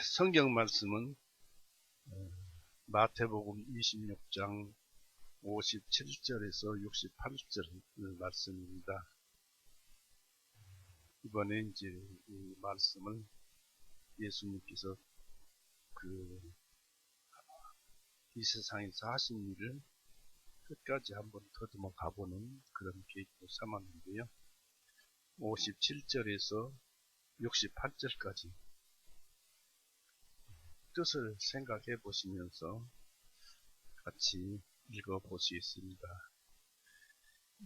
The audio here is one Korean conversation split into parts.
성경 말씀은 마태복음 26장 57절에서 68절 말씀입니다. 이번에 이제 이 말씀을 예수님께서 이 세상에서 하신 일을 끝까지 한번 더듬어 가보는 그런 계기로 삼았는데요. 57절에서 68절까지 뜻을 생각해 보시면서 같이 읽어 보시겠습니다.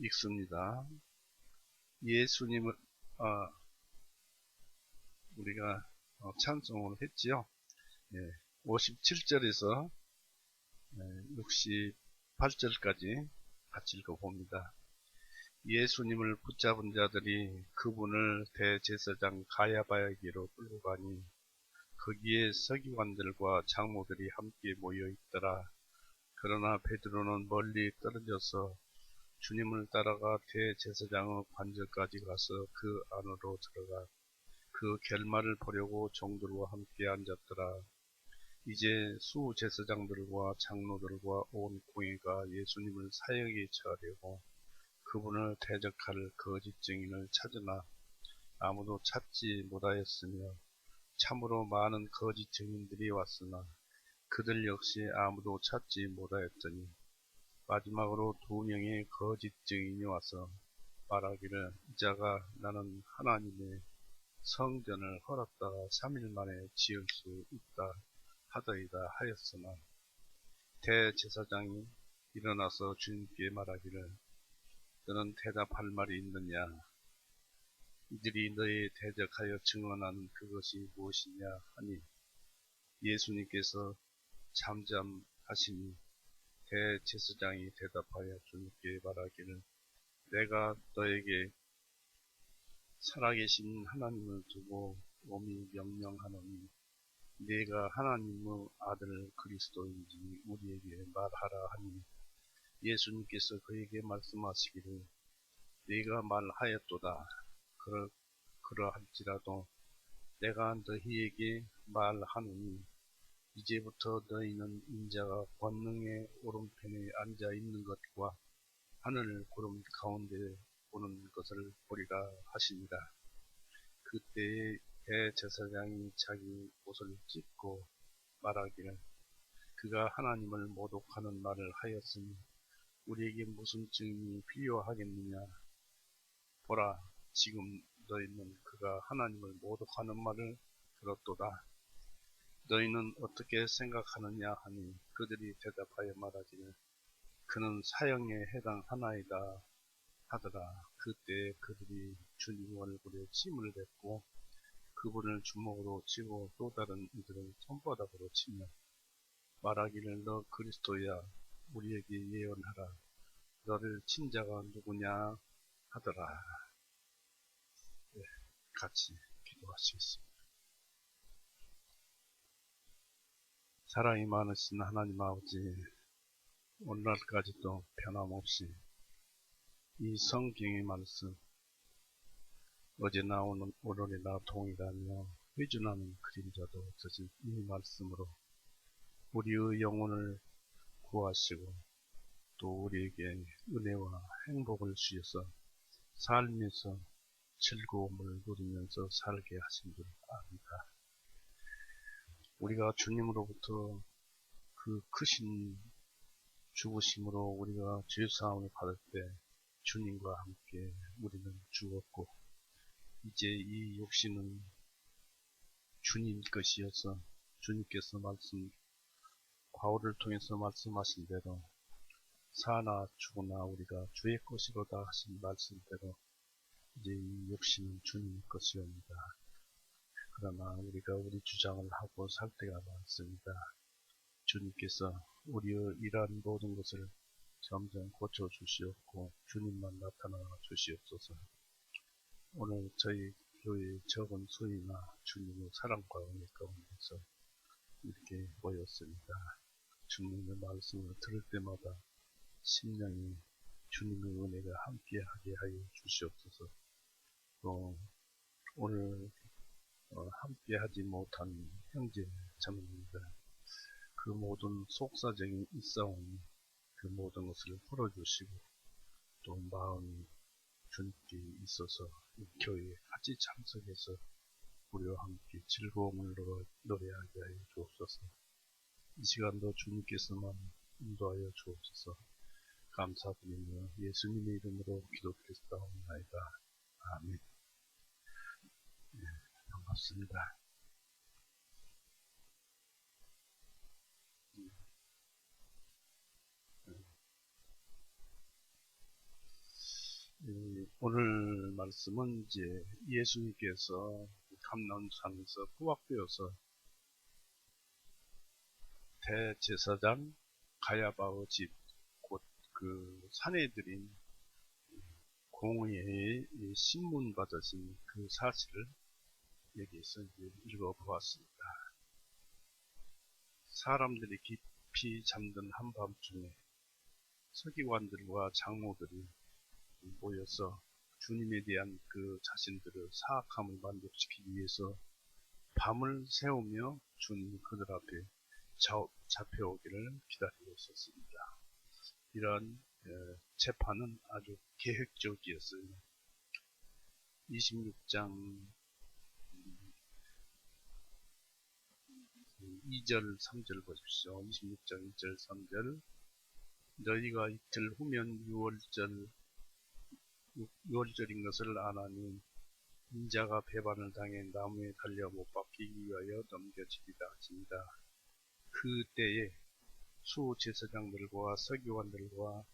읽습니다. 예수님은 우리가 찬송을 했지요. 57절에서 68절까지 같이 읽어봅니다. 예수님을 붙잡은 자들이 그분을 대제사장 가야바에게로 끌고 가니 거기에 서기관들과 장로들이 함께 모여 있더라. 그러나 베드로는 멀리 떨어져서 주님을 따라가 대제사장의 관절까지 가서 그 안으로 들어가 그 결말을 보려고 종들과 함께 앉았더라. 이제 수제사장들과 장로들과 온 공회가 예수님을 사형에 처하려고 그분을 대적할 거짓 증인을 찾으나 아무도 찾지 못하였으며 참으로 많은 거짓 증인들이 왔으나 그들 역시 아무도 찾지 못하였더니 마지막으로 2명의 거짓 증인이 와서 말하기를 이자가 나는 하나님의 성전을 헐었다가 3일 만에 지을 수 있다 하더이다 하였으나 대제사장이 일어나서 주님께 말하기를 너는 대답할 말이 있느냐? 이들이 너에 대적하여 증언하는 그것이 무엇이냐 하니 예수님께서 잠잠하시니 대제사장이 대답하여 주님께 말하기를 내가 너에게 살아계신 하나님을 두고 엄히 명령하노니 네가 하나님의 아들 그리스도인지 우리에게 말하라 하니 예수님께서 그에게 말씀하시기를 네가 말하였도다. 그러할지라도 내가 너희에게 말하노니 이제부터 너희는 인자가 권능의 오른편에 앉아 있는 것과 하늘 구름 가운데 오는 것을 보리라 하시니라. 그때에 대제사장이 자기 옷을 찢고 말하기를 그가 하나님을 모독하는 말을 하였으니 우리에게 무슨 증인이 필요하겠느냐. 보라, 지금 너희는 그가 하나님을 모독하는 말을 들었도다. 너희는 어떻게 생각하느냐 하니 그들이 대답하여 말하기를 그는 사형에 해당하나이다 하더라. 그때 그들이 주님 얼굴에 침을 뱉고 그분을 주먹으로 치고 또 다른 이들을 손바닥으로 치며 말하기를 너 그리스도야 우리에게 예언하라. 너를 친 자가 누구냐 하더라. 네, 같이 기도하시겠습니다. 사랑이 많으신 하나님 아버지, 오늘날까지도 변함없이 이 성경의 말씀 어제나 오늘이나 동일하며 회준하는 그림자도 없으신 이 말씀으로 우리의 영혼을 구하시고 또 우리에게 은혜와 행복을 주셔서 삶에서 즐거움을 누리면서 살게 하신 줄 압니다. 우리가 주님으로부터 그 크신 죽으심으로 우리가 죄사함을 받을 때 주님과 함께 우리는 죽었고 이제 이 육신은 주님 것이어서 주님께서 바울을 통해서 말씀하신 대로 사나 죽으나 우리가 주의 것이로다 하신 말씀대로 이제 이 육신은 주님 것이옵니다. 그러나 우리가 우리 주장을 하고 살 때가 많습니다. 주님께서 우리의 이러한 모든 것을 점점 고쳐주시옵고 주님만 나타나 주시옵소서. 오늘 저희 교회의 적은 수이나 주님의 사랑과 은혜 가운데서 이렇게 모였습니다. 주님의 말씀을 들을 때마다 심령이 주님의 은혜가 함께하게 하여 주시옵소서. 또 오늘 함께하지 못한 형제 자매입니다. 그 모든 속사정이 있사오니 그 모든 것을 풀어주시고 또 마음이 주님께 있어서 이 교회에 같이 참석해서 우리와 함께 즐거움을 노래하게 하여 주옵소서. 이 시간도 주님께서만 인도하여 주옵소서. 감사드리며 예수님의 이름으로 기도드렸사옵나이다. 아멘. 네, 반갑습니다. 오늘 말씀은 이제 예수님께서 감람산에서 부각되어서 대제사장 가야바의 집, 곧 그 사내들인 공회에 신문 받으신 그 사실을 여기서 이제 읽어보았습니다. 사람들이 깊이 잠든 한밤중에 서기관들과 장로들이 모여서 주님에 대한 그 자신들의 사악함을 만족시키기 위해서 밤을 새우며 주님이 그들 앞에 잡혀오기를 기다리고 있었습니다. 이러한 재판은 아주 계획적이었어요. 26장 2절 3절 보십시오. 26장 2절 3절 너희가 이틀 후면 유월절인 것을 아나니 인자가 배반을 당해 나무에 달려 못 박히기 위하여 넘겨지리라 하십니다. 그때에 수제사장들과 서기관들과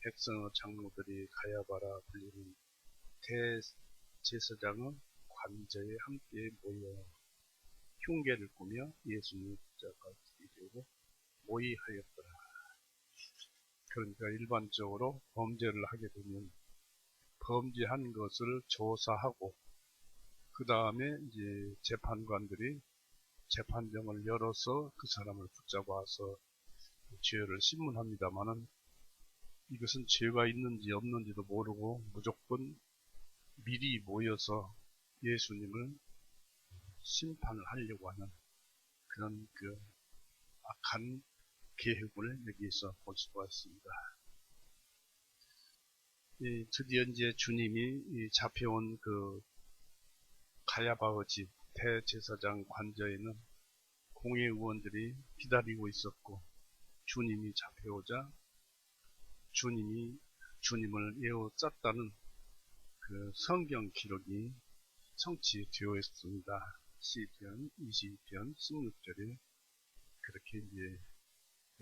백성의 장로들이 가야바라 불리는 대제사장의 관저에 함께 모여 흉계를 꾸며 예수님의 십자가를 들고 모의하였더라. 그러니까 일반적으로 범죄를 하게 되면 범죄한 것을 조사하고 그 다음에 이제 재판관들이 재판정을 열어서 그 사람을 붙잡아서 죄를 신문합니다만은 이것은 죄가 있는지 없는지도 모르고 무조건 미리 모여서 예수님을 심판을 하려고 하는 그런 그 악한 계획을 여기에서 볼 수가 있습니다. 드디어 이제 주님이 잡혀온 그 가야바의 집 대제사장 관저에는 공회의원들이 기다리고 있었고 주님이 잡혀오자 주님을 에워쌌다는 그 성경 기록이 성취되어 있습니다. 시편 22편 16절에 그렇게 이제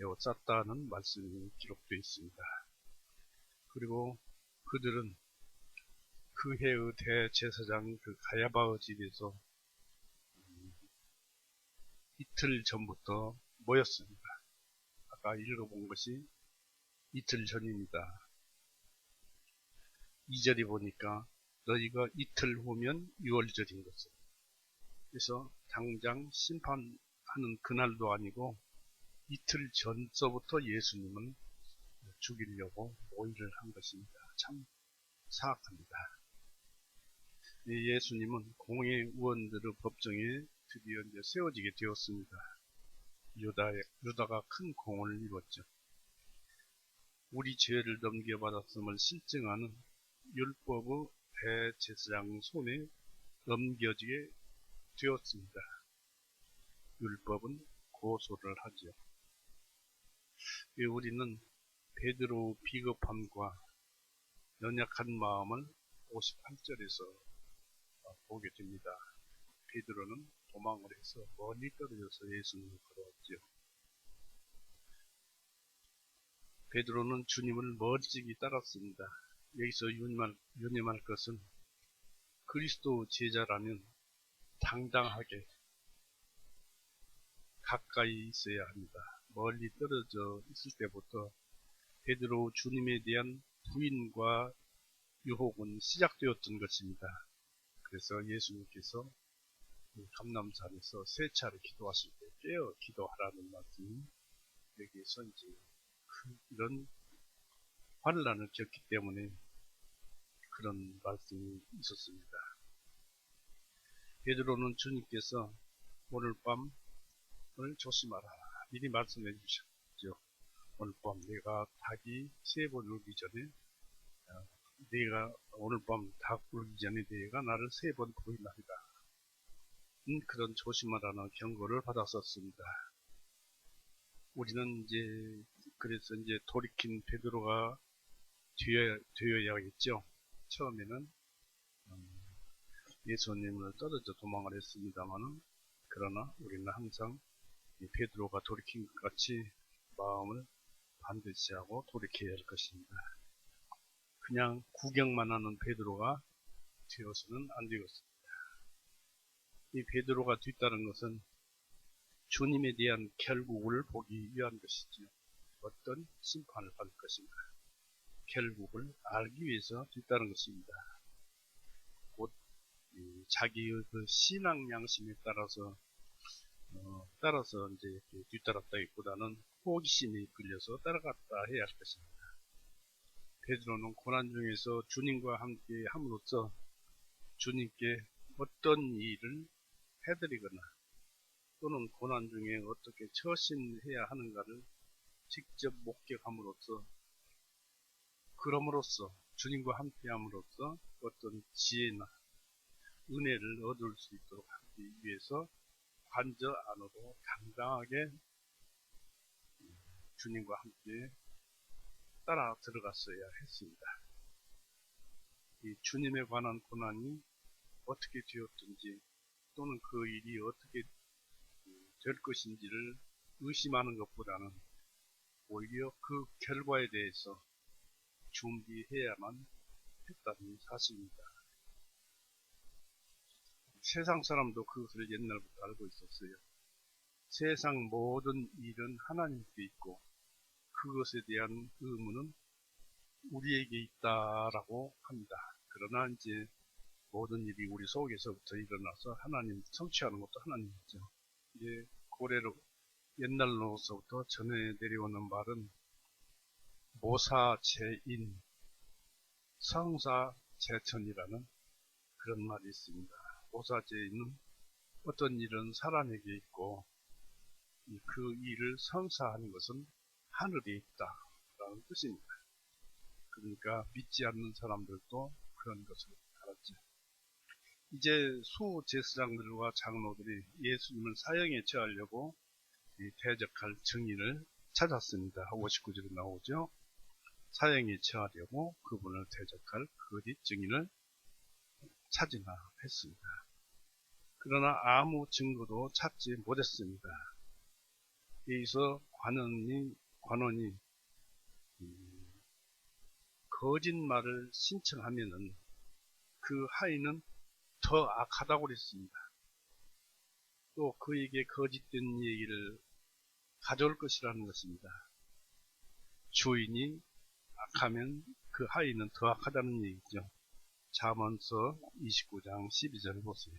에워쌌다는 말씀이 기록되어 있습니다. 그리고 그들은 그 해의 대제사장 그 가야바의 집에서 이틀 전부터 모였습니다. 아까 읽어본 것이 이틀 전입니다. 2절이 보니까 너희가 이틀 후면 유월절인 것을. 그래서 당장 심판하는 그날도 아니고 이틀 전서부터 예수님을 죽이려고 모의를 한 것입니다. 참 사악합니다. 예수님은 공회의원들의 법정에 드디어 이제 세워지게 되었습니다. 유다가 큰 공을 이뤘죠. 우리 죄를 넘겨받았음을 실증하는 율법의 대제사장 손에 넘겨지게 되었습니다. 율법은 고소를 하죠. 우리는 베드로의 비겁함과 연약한 마음을 58절에서 보게 됩니다. 베드로는 도망을 해서 멀리 떨어져서 예수님을 걸어왔죠. 베드로는 주님을 멀찍이 따랐습니다. 여기서 유념할 것은 그리스도 제자라면 당당하게 가까이 있어야 합니다. 멀리 떨어져 있을 때부터 베드로 주님에 대한 부인과 유혹은 시작되었던 것입니다. 그래서 예수님께서 감람산에서 세 차례 기도하실 때 깨어 기도하라는 말씀이 여기에서 이제 이런 환란을 겪기 때문에 그런 말씀이 있었습니다. 베드로는 주님께서 오늘 밤을 조심하라 미리 말씀해 주셨죠. 오늘 밤 내가 닭이 3번 울기 전에 내가 오늘 밤 닭 울기 전에 내가 나를 3번 부인하리라. 그런 조심하라는 경고를 받았었습니다. 우리는 그래서 돌이킨 베드로가 되어야겠죠. 처음에는 예수님을 떨어져 도망을 했습니다만은, 그러나 우리는 항상 베드로가 돌이킨 것 같이 마음을 반드시 하고 돌이켜야 할 것입니다. 그냥 구경만 하는 베드로가 되어서는 안 되겠습니다. 이 베드로가 뒤따른 것은 주님에 대한 결국을 보기 위한 것이죠. 어떤 심판을 받을 것인가. 결국을 알기 위해서 뒤따른 것입니다. 곧 자기의 그 신앙 양심에 따라서 뒤따랐다기보다는 호기심이 끌려서 따라갔다 해야 할 것입니다. 베드로는 고난 중에서 주님과 함께 함으로써 주님께 어떤 일을 해드리거나 또는 고난 중에 어떻게 처신해야 하는가를 직접 목격함으로써, 그럼으로써 주님과 함께함으로써 어떤 지혜나 은혜를 얻을 수 있도록 하기 위해서 관저 안으로 당당하게 주님과 함께 따라 들어갔어야 했습니다. 이 주님에 관한 고난이 어떻게 되었든지 또는 그 일이 어떻게 될 것인지를 의심하는 것보다는 오히려 그 결과에 대해서 준비해야만 했다는 사실입니다. 세상 사람도 그것을 옛날부터 알고 있었어요. 세상 모든 일은 하나님께 있고 그것에 대한 의무는 우리에게 있다라고 합니다. 그러나 모든 일이 우리 속에서부터 일어나서 하나님 성취하는 것도 하나님이죠. 고래로 옛날로서부터 전해 내려오는 말은 모사제인, 성사제천이라는 그런 말이 있습니다. 모사제인은 어떤 일은 사람에게 있고 그 일을 성사하는 것은 하늘에 있다라는 뜻입니다. 그러니까 믿지 않는 사람들도 그런 것을 알았죠. 수제사장들과 장로들이 예수님을 사형에 처하려고 대적할 증인을 찾았습니다. 59절에 나오죠. 사형에 처하려고 그분을 대적할 거짓 증인을 찾으나 했습니다. 그러나 아무 증거도 찾지 못했습니다. 여기서 관원이 거짓말을 신청하면은 그 하인은 더 악하다고 그랬습니다. 또 그에게 거짓된 얘기를 가져올 것이라는 것입니다. 주인이 악하면 그 하인은 더 악하다는 얘기죠. 잠언서 29장 12절을 보세요.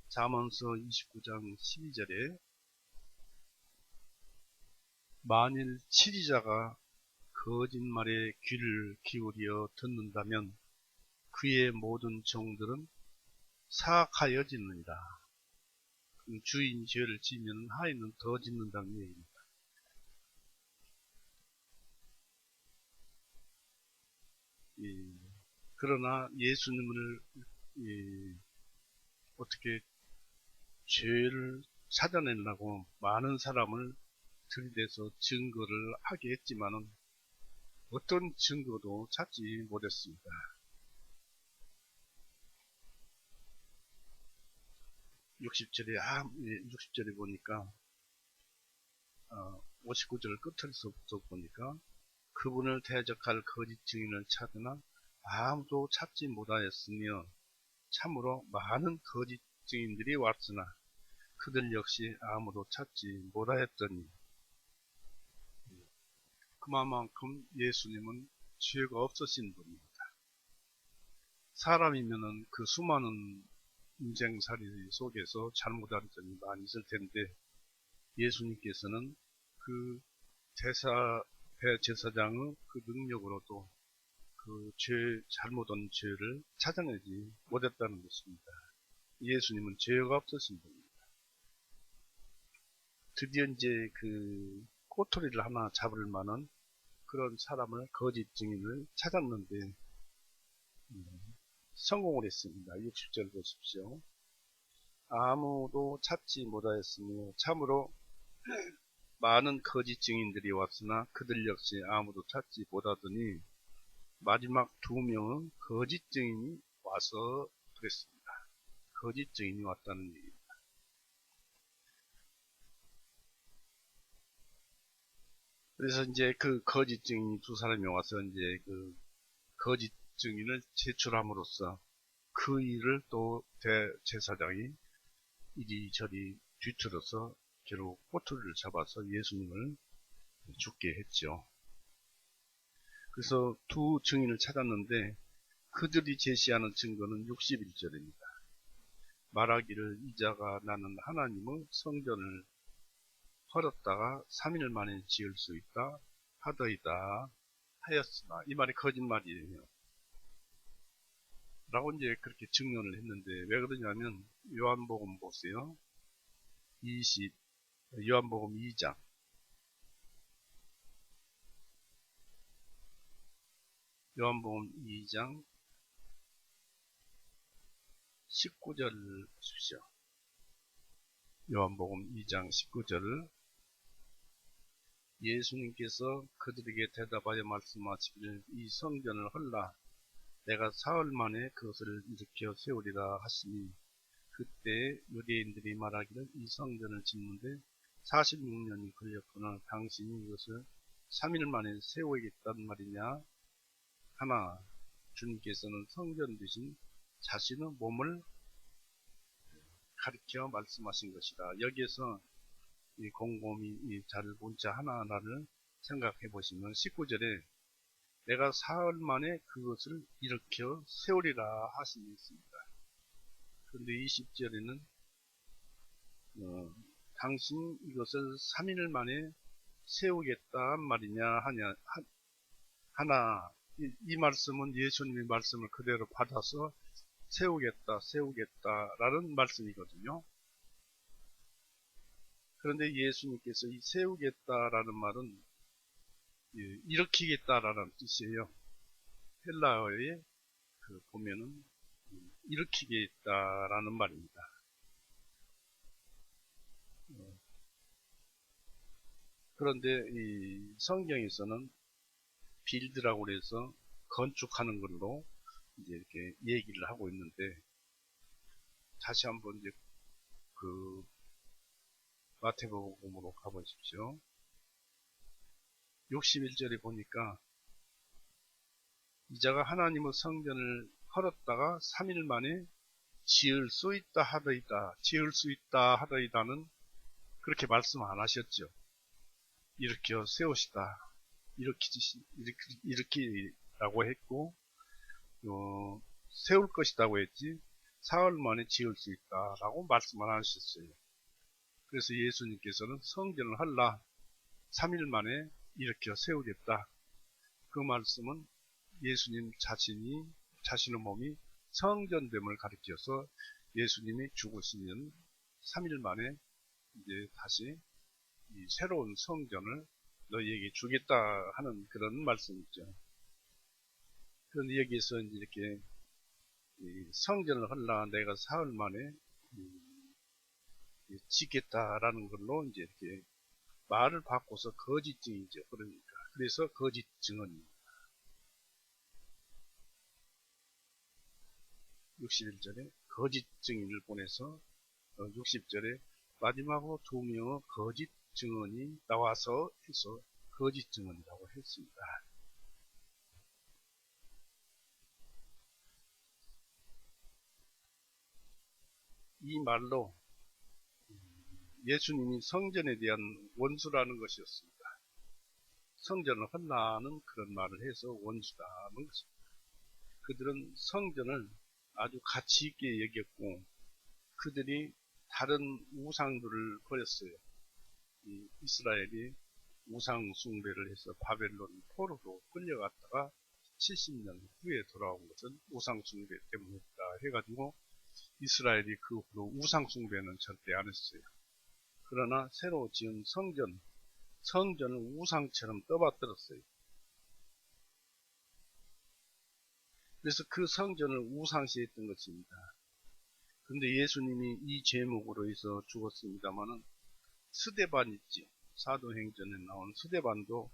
잠언서 29장 12절에 만일 치리자가 거짓말에 귀를 기울여 듣는다면 그의 모든 종들은 사악하여지느니라. 주인이 죄를 지으면 하인은 더 짓는다는 얘기입니다. 그러나 예수님을 어떻게 죄를 찾아내려고 많은 사람을 들이대서 증거를 하게 했지만은 어떤 증거도 찾지 못했습니다. 60절에 보니까 59절 끝에서부터 보니까 그분을 대적할 거짓 증인을 찾으나 아무도 찾지 못하였으며 참으로 많은 거짓 증인들이 왔으나 그들 역시 아무도 찾지 못하였더니, 그만큼 예수님은 죄가 없으신 분입니다. 사람이면은 그 수많은 인생살이 속에서 잘못한 점이 많이 있을 텐데 예수님께서는 그 대제사장의 그 능력으로도 그 잘못한 죄를 찾아내지 못했다는 것입니다. 예수님은 죄가 없으신 분입니다. 드디어 이제 그 꼬투리를 하나 잡을 만한 그런 사람을, 거짓 증인을 찾았는데 성공을 했습니다. 60절 보십시오. 아무도 찾지 못하였으며 참으로 많은 거짓 증인들이 왔으나 그들 역시 아무도 찾지 못하더니 마지막 2명은 거짓 증인이 와서 그랬습니다. 거짓 증인이 왔다는 얘기입니다. 그래서 이제 그 거짓 증인이 2사람이 와서 이제 그 거짓 증인을 제출함으로써 그 일을 또 대제사장이 이리저리 뒤틀어서 결국 꼬투리를 잡아서 예수님을 죽게 했죠. 그래서 2 증인을 찾았는데 그들이 제시하는 증거는 61절입니다. 말하기를 이자가 나는 하나님의 성전을 헐었다가 3일 만에 지을 수 있다 하더이다 하였으나, 이 말이 거짓말이에요. 라고 이제 그렇게 증언을 했는데 왜 그러냐면 요한복음 보세요. 요한복음 2장 요한복음 2장 19절 보십시오. 요한복음 2장 19절을 예수님께서 그들에게 대답하여 말씀하시기를 이 성전을 헐라 내가 사흘 만에 그것을 일으켜 세우리라 하시니 그때 유대인들이 말하기를 이 성전을 짓는데 46년이 걸렸거나 당신이 이것을 3일 만에 세우겠단 말이냐 하나 주님께서는 성전 되신 자신의 몸을 가리켜 말씀하신 것이다. 여기에서 곰곰이 잘 문자 하나하나를 생각해 보시면 19절에 내가 사흘 만에 그것을 일으켜 세우리라 하심이 있습니다. 그런데 20절에는 당신 이것을 3일 만에 세우겠다 말이냐 하나 이 말씀은 예수님의 말씀을 그대로 받아서 세우겠다라는 말씀이거든요. 그런데 예수님께서 이 세우겠다라는 말은 일으키겠다라는 뜻이에요. 헬라어에 보면은 일으키겠다라는 말입니다. 그런데 이 성경에서는 빌드라고 해서 건축하는 걸로 이제 이렇게 얘기를 하고 있는데, 다시 한번 이제 그 마태복음으로 가보십시오. 61절에 보니까 이자가 하나님의 성전을 헐었다가 3일 만에 지을 수 있다 하더이다는 그렇게 말씀 안 하셨죠. 일으켜 세우시다, 일으키라고 했고, 세울 것이라고 했지, 사흘 만에 지을 수 있다라고 말씀 안 하셨어요. 그래서 예수님께서는 성전을 헐라 3일 만에 일으켜 세우겠다. 그 말씀은 예수님 자신의 몸이 성전됨을 가리켜서 예수님이 죽으시면 3일 만에 이제 다시 이 새로운 성전을 너희에게 주겠다 하는 그런 말씀이죠. 그런데 여기에서 이제 이렇게 성전을 헐라 내가 사흘 만에 짓겠다라는 걸로 이제 이렇게 말을 바꿔서 거짓 증이죠. 그러니까 그래서 거짓 증언입니다. 61절에 거짓 증인을 보내서 60절에 마지막으로 2명의 거짓 증언이 나와서 해서 거짓 증언이라고 했습니다. 이 말로 예수님이 성전에 대한 원수라는 것이었습니다. 성전을 헐라는 그런 말을 해서 원수라는 것입니다. 그들은 성전을 아주 가치 있게 여겼고 그들이 다른 우상들을 버렸어요. 이스라엘이 우상 숭배를 해서 바벨론 포로로 끌려갔다가 70년 후에 돌아온 것은 우상 숭배 때문이다 해가지고 이스라엘이 그 후로 우상 숭배는 절대 안 했어요. 그러나 새로 지은 성전을 우상처럼 떠받들었어요. 그래서 그 성전을 우상시했던 것입니다. 그런데 예수님이 이 제목으로 해서 죽었습니다마는 스데반 있지, 사도행전에 나온 스데반도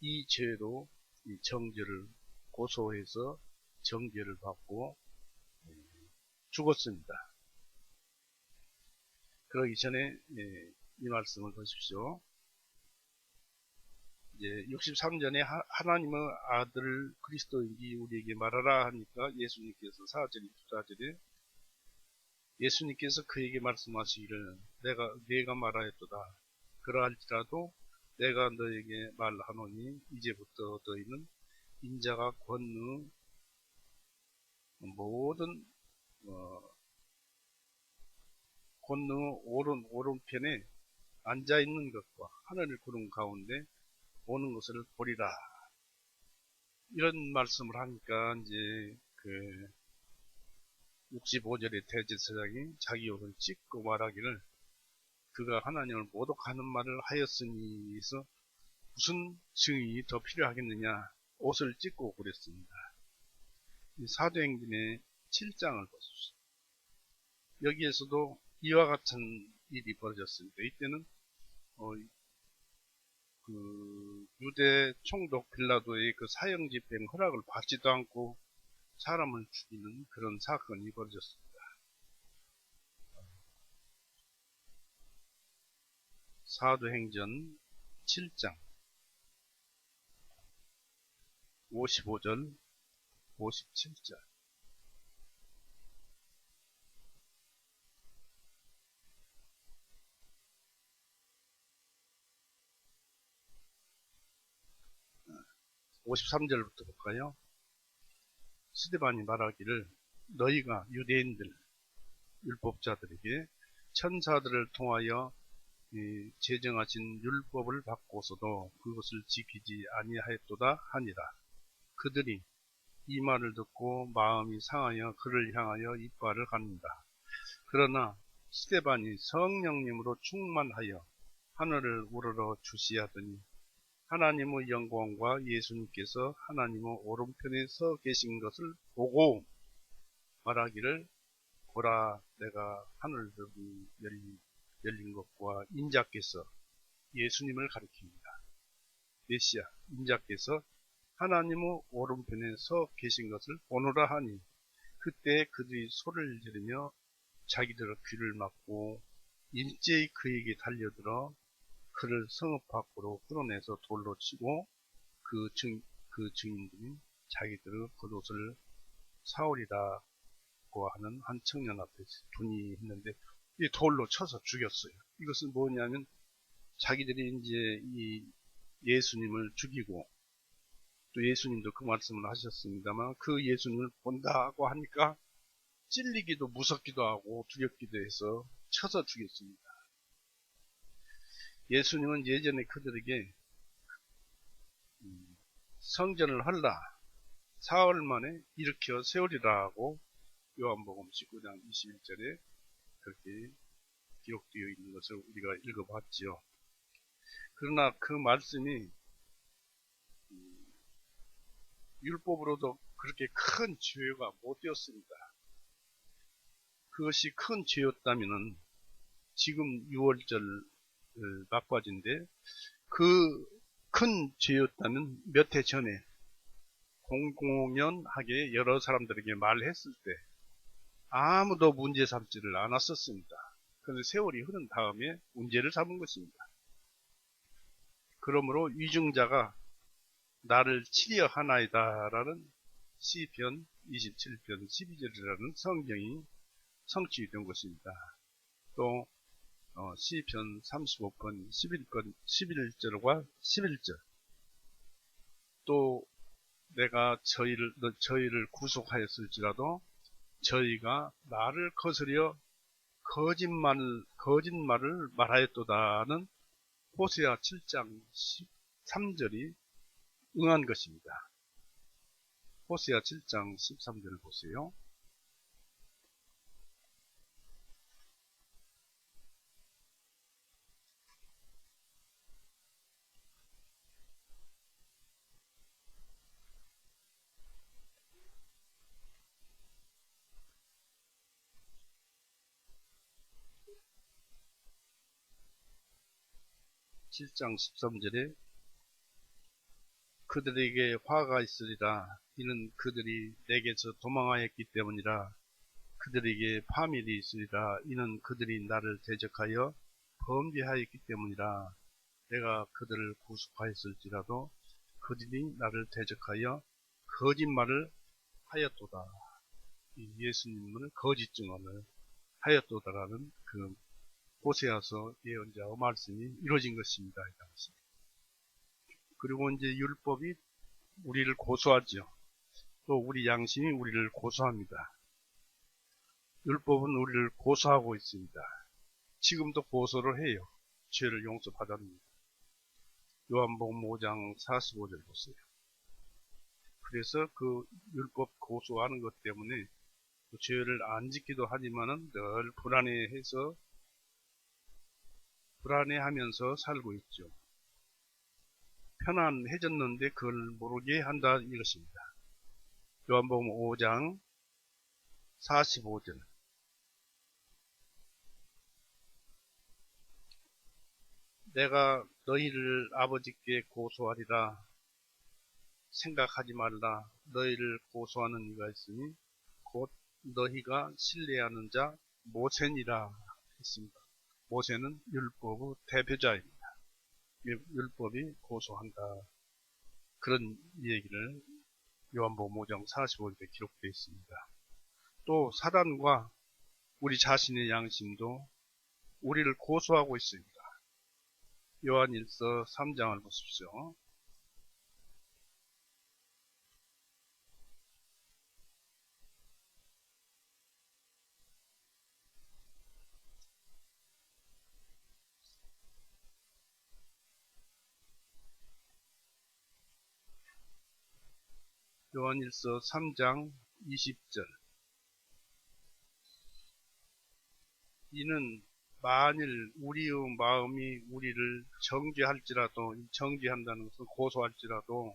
이 죄로 이 정죄를 고소해서 정죄를 받고 죽었습니다. 그러기 전에 이 말씀을 보십시오. 이제 63전에 하나님의 아들 그리스도인지 우리에게 말하라 하니까 예수님께서 4절이 2절에 예수님께서 그에게 말씀하시기를 내가 말하였도다. 그러할지라도 내가 너에게 말하노니 이제부터 너희는 인자가 권능 모든 권능의 오른편에 앉아있는 것과 하늘의 구름 가운데 오는 것을 보리라. 이런 말씀을 하니까 이제 그 65절의 대제사장이 자기 옷을 찢고 말하기를 그가 하나님을 모독하는 말을 하였으니 해서 무슨 증인이 더 필요하겠느냐, 옷을 찢고 그랬습니다. 사도행전의 7장을 보십시오. 여기에서도 이와 같은 일이 벌어졌습니다. 이때는 그 유대 총독 빌라도의 그 사형 집행 허락을 받지도 않고 사람을 죽이는 그런 사건이 벌어졌습니다. 사도행전 7장 55절 57절. 어, 53절부터 볼까요? 스데반이 말하기를 너희가 유대인들 율법자들에게 천사들을 통하여 제정하신 율법을 받고서도 그것을 지키지 아니하였도다 하니라. 그들이 이 말을 듣고 마음이 상하여 그를 향하여 이빨을 갖는다. 그러나 스데반이 성령님으로 충만하여 하늘을 우러러 주시하더니 하나님의 영광과 예수님께서 하나님의 오른편에 서 계신 것을 보고 말하기를 보라, 내가 하늘들이 열린 것과 인자께서, 예수님을 가리킵니다. 메시아 인자께서 하나님의 오른편에 서 계신 것을 보노라 하니 그때 그들이 소리를 지르며 자기들의 귀를 막고 일제히 그에게 달려들어 그를 성읍 밖으로 끌어내서 돌로 치고 그 증인들이 자기들의 겉옷을 사울이라고 하는 한 청년 앞에 분이했는데 이 돌로 쳐서 죽였어요. 이것은 뭐냐면 자기들이 이제 이 예수님을 죽이고 또 예수님도 그 말씀을 하셨습니다만 그 예수님을 본다고 하니까 찔리기도 무섭기도 하고 두렵기도 해서 쳐서 죽였습니다. 예수님은 예전에 그들에게 성전을 헐라 사흘 만에 일으켜 세우리라고 요한복음 19장 21절에 그렇게 기록되어 있는 것을 우리가 읽어봤지요. 그러나 그 말씀이 율법으로도 그렇게 큰 죄가 못 되었습니다. 그것이 큰 죄였다면 지금 6월절 막바지인데 그 큰 죄였다면 몇 해 전에 공공연하게 여러 사람들에게 말했을 때 아무도 문제 삼지를 않았었습니다. 그런데 세월이 흐른 다음에 문제를 삼은 것입니다. 그러므로 위증자가 나를 치려 하나이다 라는 시편 27편 12절이라는 성경이 성취된 것입니다. 또 시편 35편 11절과 11절 또 내가 저희를 구속하였을지라도 저희가 나를 거스려 거짓말을 말하였도다는 호세아 7장 13절이 응한 것입니다. 호세아 7장 13절을 보세요. 칠 장 13절에 그들에게 화가 있으리라. 이는 그들이 내게서 도망하였기 때문이라. 그들에게 파멸이 있으리라. 이는 그들이 나를 대적하여 범죄하였기 때문이라. 내가 그들을 구속하였을지라도 그들이 나를 대적하여 거짓말을 하였도다. 예수님을 거짓 증언을 하였도다라는 그 호세아서 예언자의 말씀이 이루어진 것입니다. 이 당시. 그리고 이제 율법이 우리를 고소하죠. 또 우리 양심이 우리를 고소합니다. 율법은 우리를 고소하고 있습니다. 지금도 고소를 해요. 죄를 용서받았습니다. 요한복음 5장 45절 보세요. 그래서 그 율법 고소하는 것 때문에 그 죄를 안 짓기도 하지만은 늘 불안해하면서 살고 있죠. 편안해졌는데 그걸 모르게 한다 이것입니다. 요한복음 5장 45절. 내가 너희를 아버지께 고소하리라. 생각하지 말라. 너희를 고소하는 이가 있으니 곧 너희가 신뢰하는 자 모세니라 했습니다. 모세는 율법의 대표자입니다. 율법이 고소한다. 그런 얘기를 요한복음 5장 45절에 기록되어 있습니다. 또 사단과 우리 자신의 양심도 우리를 고소하고 있습니다. 요한일서 3장을 보십시오. 요한일서 3장 20절. 이는 만일 우리의 마음이 우리를 정죄할지라도, 정죄한다는 것은 고소할지라도,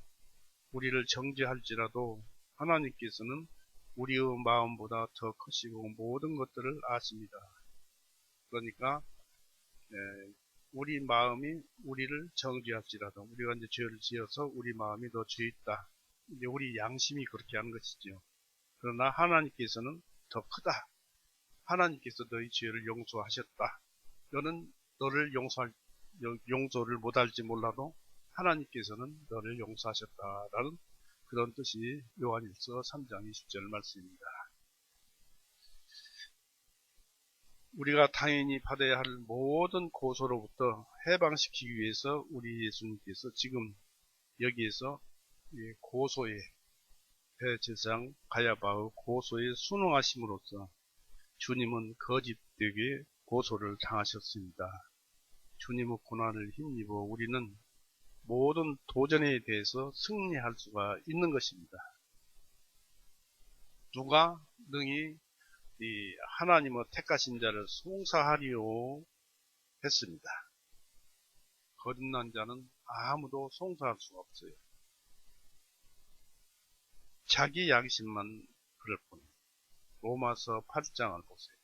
우리를 정죄할지라도 하나님께서는 우리의 마음보다 더 크시고 모든 것들을 아십니다. 그러니까 우리 마음이 우리를 정죄할지라도, 우리가 이제 죄를 지어서 우리 마음이 더 죄 있다. 이제 우리 양심이 그렇게 하는 것이죠. 그러나 하나님께서는 더 크다. 하나님께서 너희 죄를 용서하셨다. 너는 너를 용서를 못할지 몰라도 하나님께서는 너를 용서하셨다라는 그런 뜻이 요한일서 3장 20절 말씀입니다. 우리가 당연히 받아야 할 모든 고소로부터 해방시키기 위해서 우리 예수님께서 지금 여기에서 고소의 대제사장 가야바의 고소에 순응하심으로써 주님은 거짓되게 고소를 당하셨습니다. 주님의 고난을 힘입어 우리는 모든 도전에 대해서 승리할 수가 있는 것입니다. 누가 능히 이 하나님의 택하신 자를 송사하리요 했습니다. 거듭난 자는 아무도 송사할 수가 없어요. 자기 양심만 그럴 뿐. 로마서 8장을 보세요.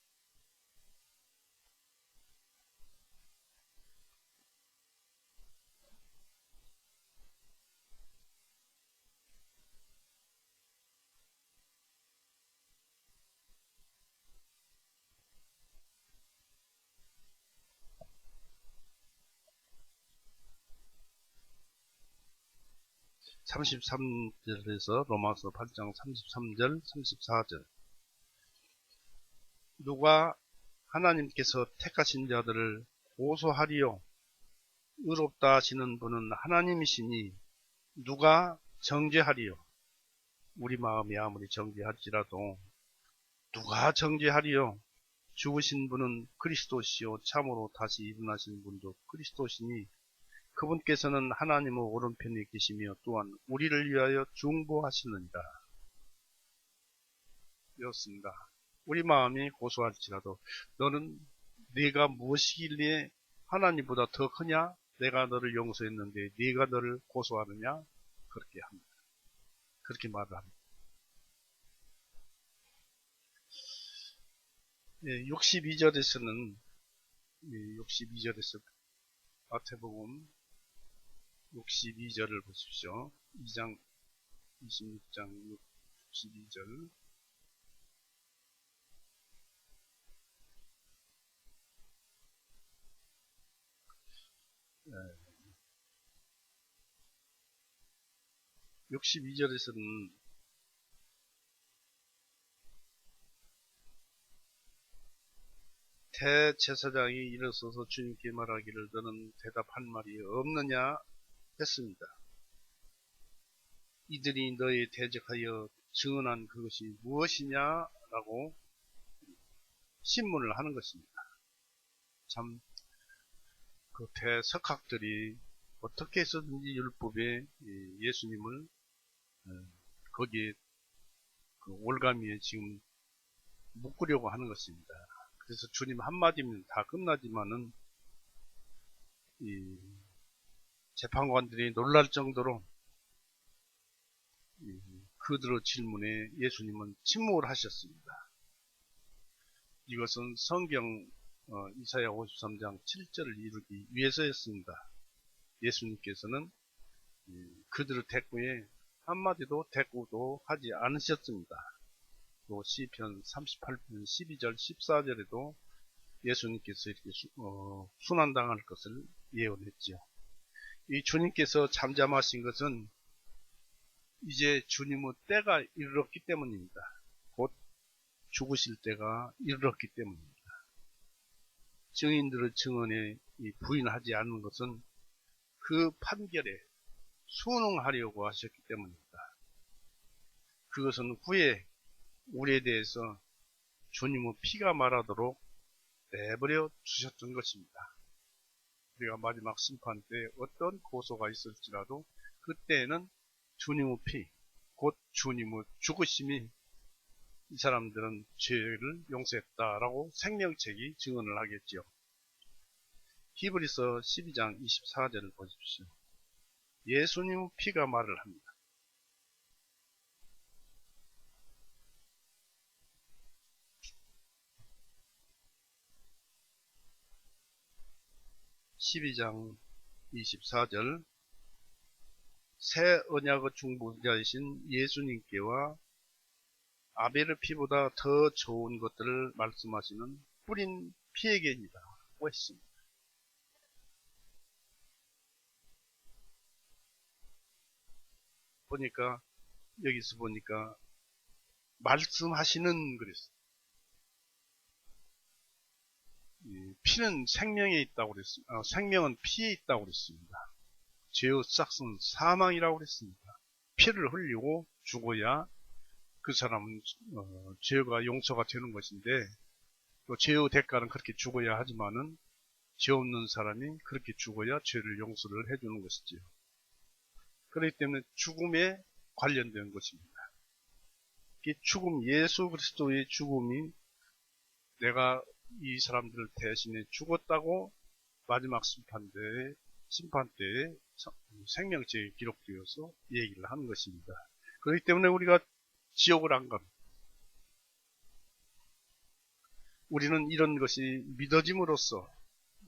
(33절에서) 로마서 8장 33절 34절. 누가 하나님께서 택하신 자들을 고소하리요. 의롭다 하시는 분은 하나님이시니 누가 정죄하리요. 우리 마음이 아무리 정죄할지라도 누가 정죄하리요? 죽으신 분은 그리스도시요 참으로 다시 일어나신 분도 그리스도시니 그분께서는 하나님의 오른편에 계시며 또한 우리를 위하여 중보하시느니라. 였습니다. 우리 마음이 고소할지라도 너는 네가 무엇이길래 하나님보다 더 크냐? 내가 너를 용서했는데 네가 너를 고소하느냐? 그렇게 합니다. 그렇게 말을 합니다. 62절에서는 62절에서 마태복음 62절을 보십시오. 2장 26장 62절 62절에서는 대제사장이 일어서서 주님께 말하기를 너는 대답한 말이 없느냐 했습니다. 이들이 너에 대적하여 증언한 그것이 무엇이냐라고 신문을 하는 것입니다. 참 그 대석학들이 어떻게 해서든지 율법에 예수님을 거기에 그 올가미에 지금 묶으려고 하는 것입니다. 그래서 주님 한마디면 다 끝나지만은 이 재판관들이 놀랄 정도로 그들의 질문에 예수님은 침묵을 하셨습니다. 이것은 성경 이사야 53장 7절을 이루기 위해서였습니다. 예수님께서는 그들의 대꾸에 한마디도 대꾸도 하지 않으셨습니다. 또 시편 38편 12절 14절에도 예수님께서 이렇게 순환당할 것을 예언했지요. 이 주님께서 잠잠하신 것은 이제 주님의 때가 이르렀기 때문입니다. 곧 죽으실 때가 이르렀기 때문입니다. 증인들의 증언에 부인하지 않는 것은 그 판결에 순응하려고 하셨기 때문입니다. 그것은 후에 우리에 대해서 주님의 피가 말하도록 내버려 주셨던 것입니다. 우리가 마지막 심판 때 어떤 고소가 있을지라도 그때에는 주님의 피, 곧 주님의 죽으심이 이 사람들은 죄를 용서했다라고 생명책이 증언을 하겠지요. 히브리서 12장 24절을 보십시오. 예수님의 피가 말을 합니다. (12장 24절) 새 언약의 중보자이신 예수님께와 아벨의 피보다 더 좋은 것들을 말씀하시는 뿌린 피에게입니다. 라고 했습니다. 보니까 여기서 보니까 말씀하시는 그랬어요. 피는 생명에 있다고 그랬습니다. 생명은 피에 있다고 그랬습니다. 죄의 싹은 사망이라고 그랬습니다. 피를 흘리고 죽어야 그 사람은 죄가 용서가 되는 것인데 또 죄의 대가는 그렇게 죽어야 하지만은 죄 없는 사람이 그렇게 죽어야 죄를 용서를 해주는 것이지요. 그렇기 때문에 죽음에 관련된 것입니다. 이 죽음, 예수 그리스도의 죽음이 내가 이 사람들을 대신에 죽었다고 마지막 심판 때에 생명책에 기록되어서 얘기를 하는 것입니다. 그렇기 때문에 우리가 지옥을 안 갑니다. 우리는 이런 것이 믿어짐으로써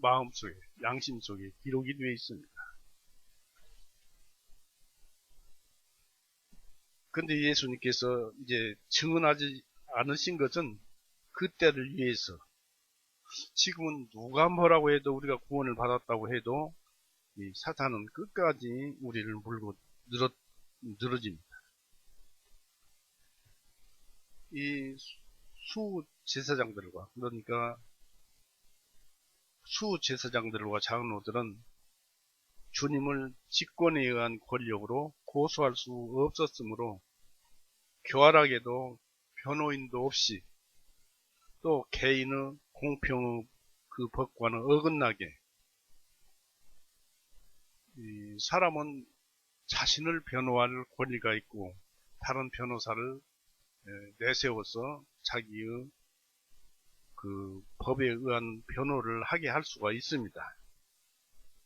마음속에, 양심 속에 기록이 되어 있습니다. 근데 예수님께서 이제 증언하지 않으신 것은 그때를 위해서, 지금은 누가 뭐라고 해도 우리가 구원을 받았다고 해도 이 사탄은 끝까지 우리를 물고 늘어집니다. 이 수제사장들과, 그러니까 수제사장들과 장로들은 주님을 직권에 의한 권력으로 고소할 수 없었으므로 교활하게도 변호인도 없이 또 개인의 공평의 그 법과는 어긋나게 이 사람은 자신을 변호할 권리가 있고 다른 변호사를 내세워서 자기의 그 법에 의한 변호를 하게 할 수가 있습니다.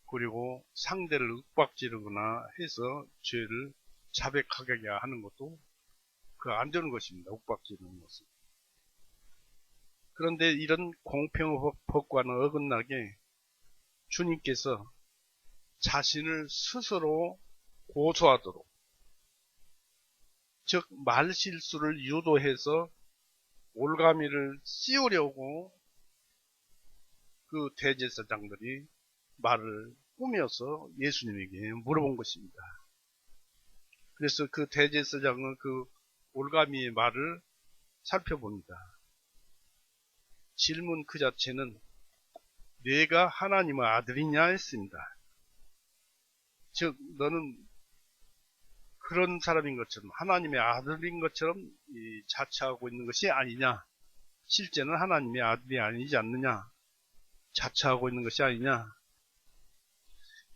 그리고 상대를 윽박지르거나 해서 죄를 자백하게 하는 것도 그 안 되는 것입니다. 윽박지르는 것은. 그런데 이런 공평의 법과는 어긋나게 주님께서 자신을 스스로 고소하도록, 즉 말실수를 유도해서 올가미를 씌우려고 그 대제사장들이 말을 꾸며서 예수님에게 물어본 것입니다. 그래서 그 대제사장은 그 올가미의 말을 살펴봅니다. 질문 그 자체는 내가 하나님의 아들이냐 했습니다. 즉 너는 그런 사람인 것처럼 하나님의 아들인 것처럼 자처하고 있는 것이 아니냐, 실제는 하나님의 아들이 아니지 않느냐, 자처하고 있는 것이 아니냐,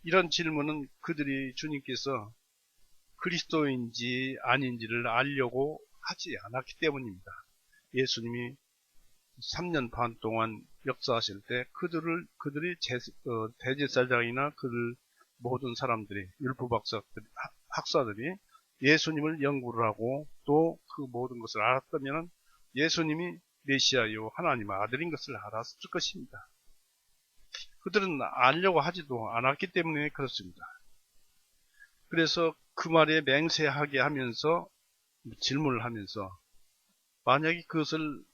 이런 질문은 그들이 주님께서 그리스도인지 아닌지를 알려고 하지 않았기 때문입니다. 예수님이 3년 반 동안 역사하실 때 그들이 대제사장이나 그들 모든 사람들이 학사들이 예수님을 연구를 하고 또 그 모든 것을 알았다면 예수님이 메시아요 하나님의 아들인 것을 알았을 것입니다. 그들은 알려고 하지도 않았기 때문에 그렇습니다. 그래서 그 말에 맹세하게 하면서 질문을 하면서 만약에 그것을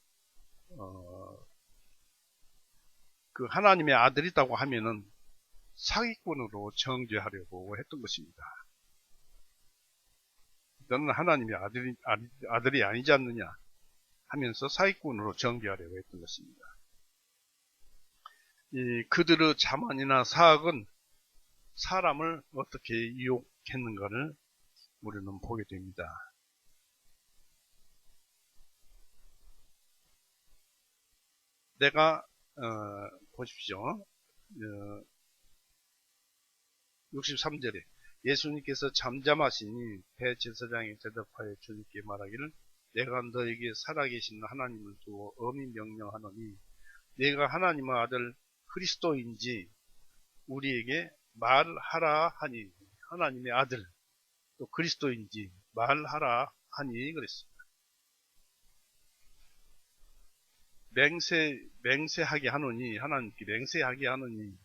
그 하나님의 아들이라고 하면은 사기꾼으로 정죄하려고 했던 것입니다. 너는 하나님의 아들이 아니지 않느냐 하면서 사기꾼으로 정죄하려고 했던 것입니다. 그들의 자만이나 사악은 사람을 어떻게 유혹했는가를 우리는 보게 됩니다. 내가 보십시오. 63절에 예수님께서 잠잠하시니 대제사장이 대답하여 주님께 말하기를 내가 너에게 살아계신 하나님을 두어 엄히 명령하노니 내가 하나님의 아들 그리스도인지 우리에게 말하라 하니, 하나님의 아들 또 그리스도인지 말하라 하니 그랬습니다. 맹세하게 하노니, 하나님께 맹세하게 하노니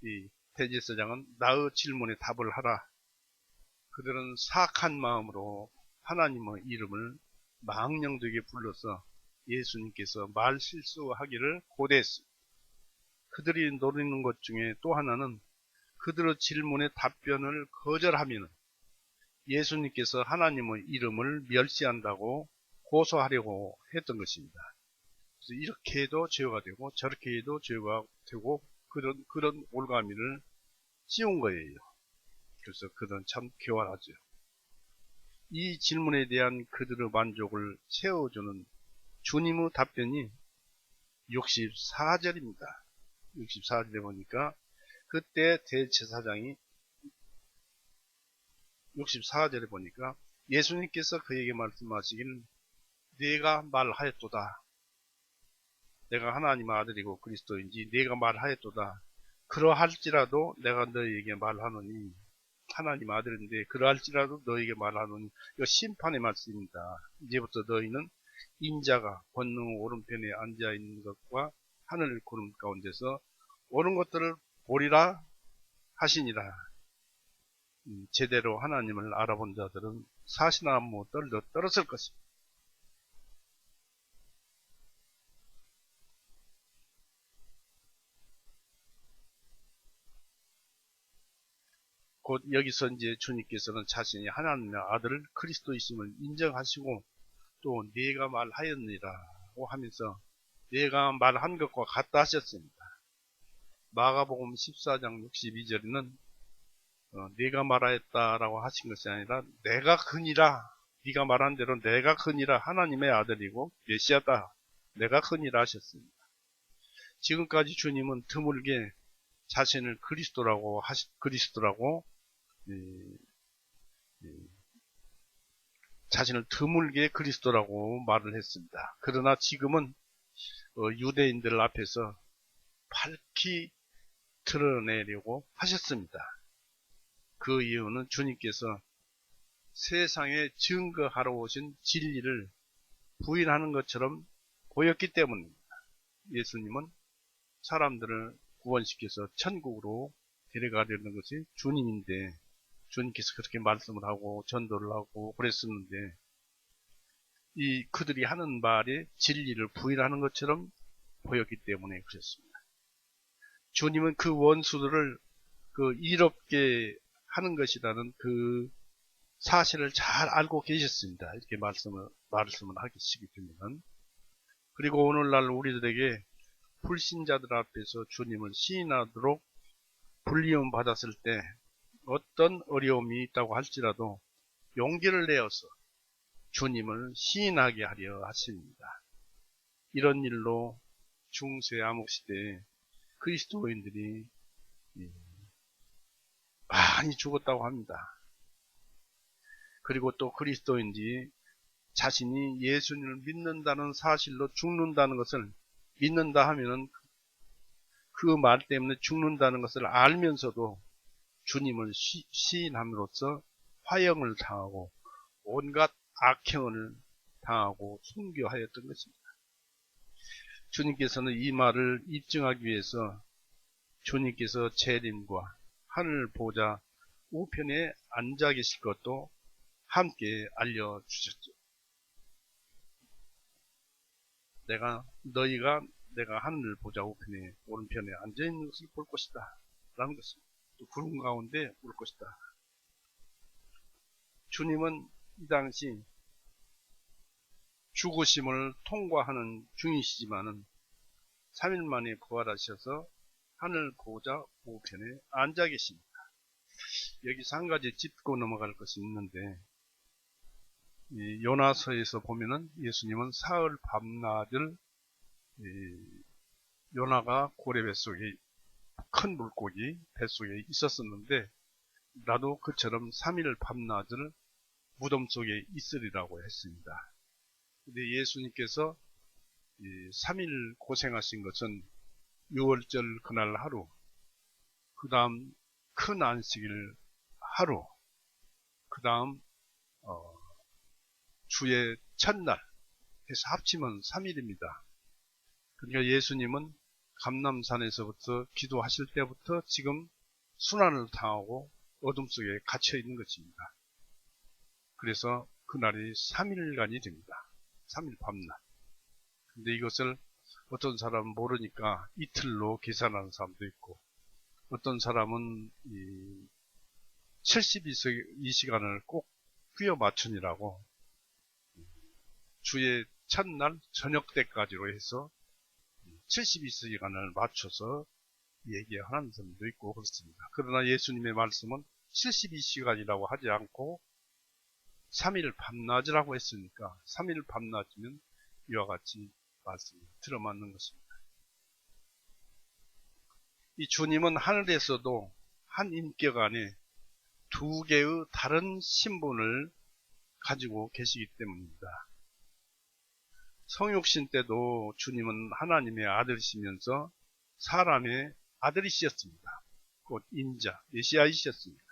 이 대제사장은 나의 질문에 답을 하라. 그들은 사악한 마음으로 하나님의 이름을 망령되게 불러서 예수님께서 말실수하기를 고대했습니다. 그들이 노리는 것 중에 또 하나는 그들의 질문에 답변을 거절하면 예수님께서 하나님의 이름을 멸시한다고 고소하려고 했던 것입니다. 그래서 이렇게 해도 죄가 되고 저렇게 해도 죄가 되고 그런 올가미를 씌운 거예요. 그래서 그들은 참 교활하죠. 이 질문에 대한 그들의 만족을 채워주는 주님의 답변이 64절입니다. 64절에 보니까 그때 대제사장이 64절에 보니까 예수님께서 그에게 말씀하시기를 네가 말하였도다. 내가 하나님의 아들이고 그리스도인지 네가 말하였도다. 그러할지라도 내가 너희에게 말하노니 하나님 아들인데 그러할지라도 너희에게 말하노니 이거 심판의 말씀입니다. 이제부터 너희는 인자가 권능 오른편에 앉아있는 것과 하늘 구름 가운데서 옳은 것들을 보리라 하시니라. 제대로 하나님을 알아본 자들은 사시나무 떨었을 것입니다. 곧 여기서 이제 주님께서는 자신이 하나님의 아들 그리스도이심을 인정하시고 또 네가 말하였느니라고 하면서 네가 말한 것과 같다 하셨습니다. 마가복음 14장 62절에는 네가 말하였다라고 하신 것이 아니라 내가 그니라, 네가 말한 대로 내가 그니라 하나님의 아들이고 메시아다 내가 큰일 하셨습니다. 지금까지 주님은 드물게 자신을 그리스도라고 자신을 드물게 그리스도라고 말을 했습니다. 그러나 지금은 유대인들 앞에서 밝히 드러내려고 하셨습니다. 그 이유는 주님께서 세상에 증거하러 오신 진리를 부인하는 것처럼 보였기 때문입니다. 예수님은 사람들을 구원시켜서 천국으로 데려가려는 것이 주님인데, 주님께서 그렇게 말씀을 하고 전도를 하고 그랬었는데, 그들이 하는 말에 진리를 부인하는 것처럼 보였기 때문에 그랬습니다. 주님은 그 원수들을 이롭게 하는 것이라는 그 사실을 잘 알고 계셨습니다. 이렇게 말씀을 하시기 때문에. 그리고 오늘날 우리들에게 불신자들 앞에서 주님을 시인하도록 불리움 받았을 때 어떤 어려움이 있다고 할지라도 용기를 내어서 주님을 시인하게 하려 하십니다. 이런 일로 중세 암흑시대에 그리스도인들이 많이 죽었다고 합니다. 그리고 또 그리스도인들이 자신이 예수님을 믿는다는 사실로 죽는다는 것을 믿는다 하면은 그 말 때문에 죽는다는 것을 알면서도 주님을 시인함으로써 화형을 당하고 온갖 악행을 당하고 순교하였던 것입니다. 주님께서는 이 말을 입증하기 위해서 주님께서 재림과 하늘 보좌 우편에 앉아 계실 것도 함께 알려주셨죠. 너희가 내가 하늘 보좌 우편에 오른편에 앉아있는 것을 볼 것이다 라는 것입니다. 또 구름 가운데 올 것이다. 주님은 이 당시 죽으심을 통과하는 중이시지만은 3일 만에 부활하셔서 하늘 보좌 우편에 앉아 계십니다. 여기서 한 가지 짚고 넘어갈 것이 있는데, 이 요나서에서 보면은 예수님은 사흘 밤낮을 요나가 고래 뱃속에 큰 물고기 뱃속에 있었었는데, 나도 그처럼 3일 밤낮을 무덤 속에 있으리라고 했습니다. 근데 예수님께서 3일 고생하신 것은 6월절 그날 하루, 그 다음 큰 안식일 하루, 그 다음 주의 첫날 해서 합치면 3일입니다. 그러니까 예수님은 감람산에서부터 기도하실 때부터 지금 순환을 당하고 어둠 속에 갇혀 있는 것입니다. 그래서 그날이 3일간이 됩니다. 3일 밤낮. 근데 이것을 어떤 사람은 모르니까 이틀로 계산하는 사람도 있고, 어떤 사람은 72시간을 꼭 휘어 맞추니라고 주의 첫날 저녁 때까지로 해서 72시간을 맞춰서 얘기하는 사람도 있고 그렇습니다. 그러나 예수님의 말씀은 72시간이라고 하지 않고 3일 밤낮이라고 했으니까 3일 밤낮이면 이와 같이 말씀이 들어맞는 것입니다. 이 주님은 하늘에서도 한 인격 안에 두 개의 다른 신분을 가지고 계시기 때문입니다. 성육신 때도 주님은 하나님의 아들이시면서 사람의 아들이셨습니다. 곧 인자, 메시아이셨습니다.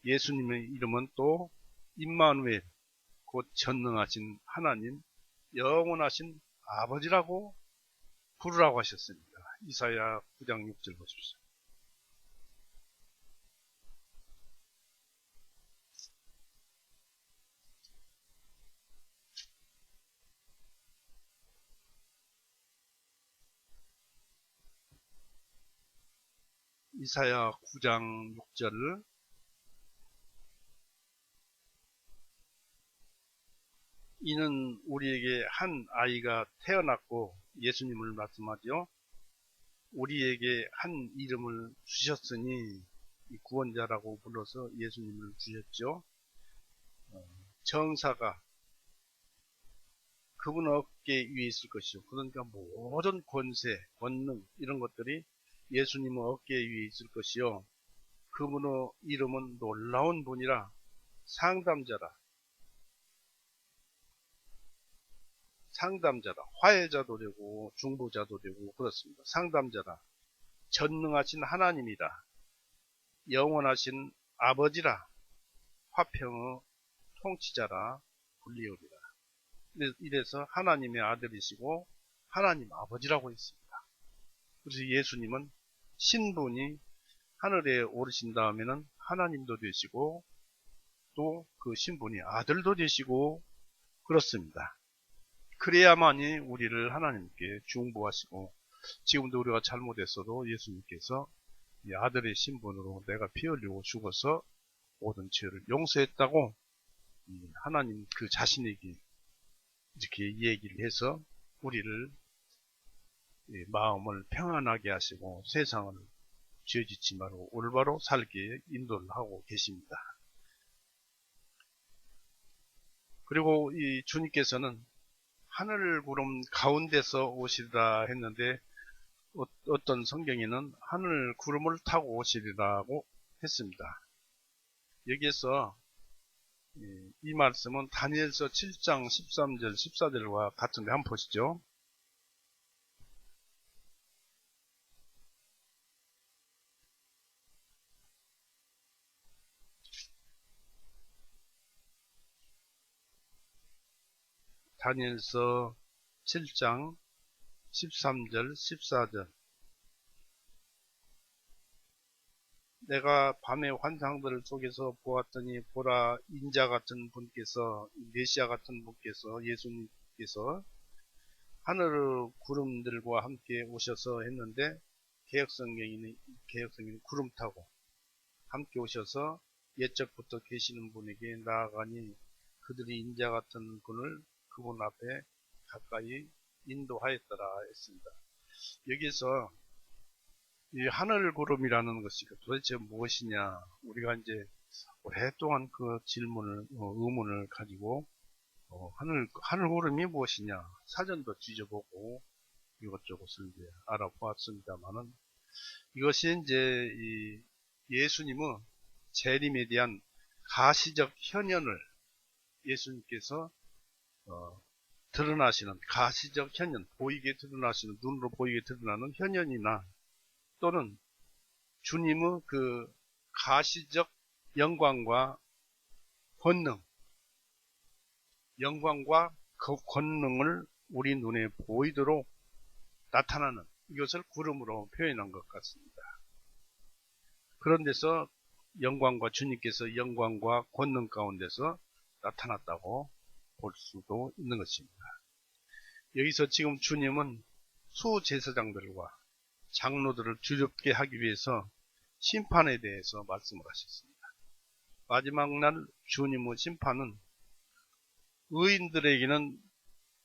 예수님의 이름은 또 임마누엘, 곧 전능하신 하나님, 영원하신 아버지라고 부르라고 하셨습니다. 이사야 9장 6절 보십시오. 이사야 9장 6절, 이는 우리에게 한 아이가 태어났고, 예수님을 말씀하죠. 우리에게 한 이름을 주셨으니 구원자라고 불러서 예수님을 주셨죠. 정사가 그분 어깨 위에 있을 것이요. 그러니까 모든 권세, 권능 이런 것들이 예수님 어깨 위에 있을 것이요. 그분의 이름은 놀라운 분이라 상담자라, 화해자도 되고 중보자도 되고 그렇습니다. 상담자라, 전능하신 하나님이라, 영원하신 아버지라, 화평의 통치자라 불리우리라. 이래서 하나님의 아들이시고 하나님 아버지라고 했습니다. 그래서 예수님은 신분이 하늘에 오르신 다음에는 하나님도 되시고 또 그 신분이 아들도 되시고 그렇습니다. 그래야만이 우리를 하나님께 중보하시고, 지금도 우리가 잘못했어도 예수님께서 이 아들의 신분으로 내가 피 흘리고 죽어서 모든 죄를 용서했다고 하나님 그 자신에게 이렇게 얘기를 해서 우리를 마음을 평안하게 하시고 세상을 죄짓지 말고 올바로 살게 인도를 하고 계십니다. 그리고 이 주님께서는 하늘 구름 가운데서 오시리라 했는데 어떤 성경에는 하늘 구름을 타고 오시리라고 했습니다. 여기에서 이 말씀은 다니엘서 7장 13절 14절과 같은데 한번 보시죠. 다니엘서 7장 13절 14절. 내가 밤의 환상들 속에서 보았더니 보라, 인자 같은 분께서, 메시아 같은 분께서, 예수님께서 하늘의 구름들과 함께 오셔서 했는데, 개역성경에는 구름 타고 함께 오셔서 옛적부터 계시는 분에게 나아가니 그들이 인자 같은 분을 그분 앞에 가까이 인도하였더라 했습니다. 여기서 이 하늘 구름이라는 것이 도대체 무엇이냐, 우리가 이제 오랫동안 그 질문을 의문을 가지고 하늘 구름이 무엇이냐 사전도 뒤져보고 이것저것을 이제 알아보았습니다만은, 이것이 이제 이 예수님의 재림에 대한 가시적 현현을 예수님께서 드러나시는 가시적 현현, 보이게 드러나시는, 눈으로 보이게 드러나는 현현이나 또는 주님의 그 가시적 영광과 권능, 영광과 그 권능을 우리 눈에 보이도록 나타나는, 이것을 구름으로 표현한 것 같습니다. 그런 데서 영광과, 주님께서 영광과 권능 가운데서 나타났다고 볼 수도 있는 것입니다. 여기서 지금 주님은 수제사장들과 장로들을 두렵게 하기 위해서 심판에 대해서 말씀을 하셨습니다. 마지막 날 주님의 심판은 의인들에게는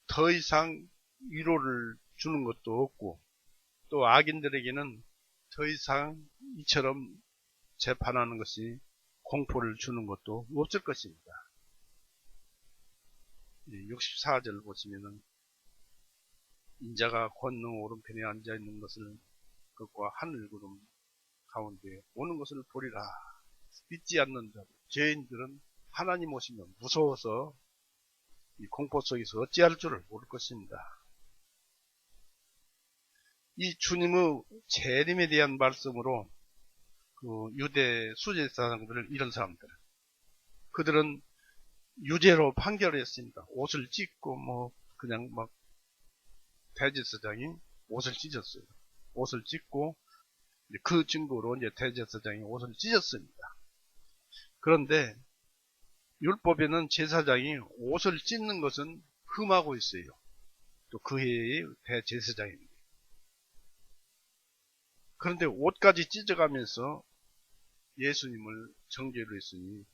더 이상 위로를 주는 것도 없고, 또 악인들에게는 더 이상 이처럼 재판하는 것이 공포를 주는 것도 없을 것입니다. 64절 보시면은 인자가 권능 오른편에 앉아있는 것을 그것과 하늘구름 가운데 오는 것을 보리라. 믿지 않는 자, 죄인들은 하나님 오시면 무서워서 이 공포 속에서 어찌할 줄을 모를 것입니다. 이 주님의 재림에 대한 말씀으로 그 유대 수제사장들, 이런 사람들, 그들은 유죄로 판결했습니다. 옷을 찢고 그냥 막 대제사장이 옷을 찢었어요. 옷을 찢고 그 증거로 이제 대제사장이 옷을 찢었습니다. 그런데 율법에는 제사장이 옷을 찢는 것은 금하고 있어요. 또 그 해의 대제사장입니다. 그런데 옷까지 찢어가면서 예수님을 정죄로 했으니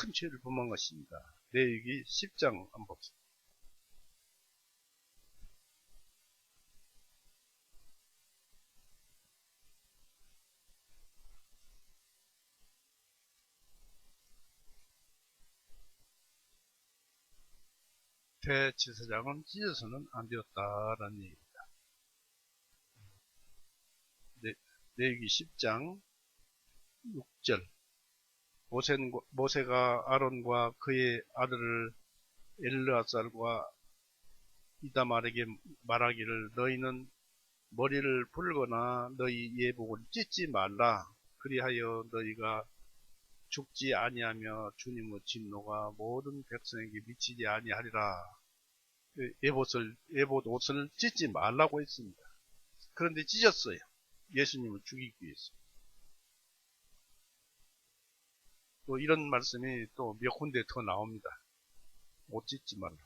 큰 죄를 범한 것입니다. 레위기 10장 한번 봅시다. 대제사장은 찢어서는 안 되었다라는 얘기입니다. 레위기 10장 6절 모세가 아론과 그의 아들을 엘르아살과 이다말에게 말하기를 너희는 머리를 풀거나 너희 예복을 찢지 말라. 그리하여 너희가 죽지 아니하며 주님의 진노가 모든 백성에게 미치지 아니하리라. 예봇 옷을 찢지 말라고 했습니다. 그런데 찢었어요. 예수님을 죽이기 위해서. 또 이런 말씀이 또 몇 군데 더 나옵니다. 옷 찢지 말라.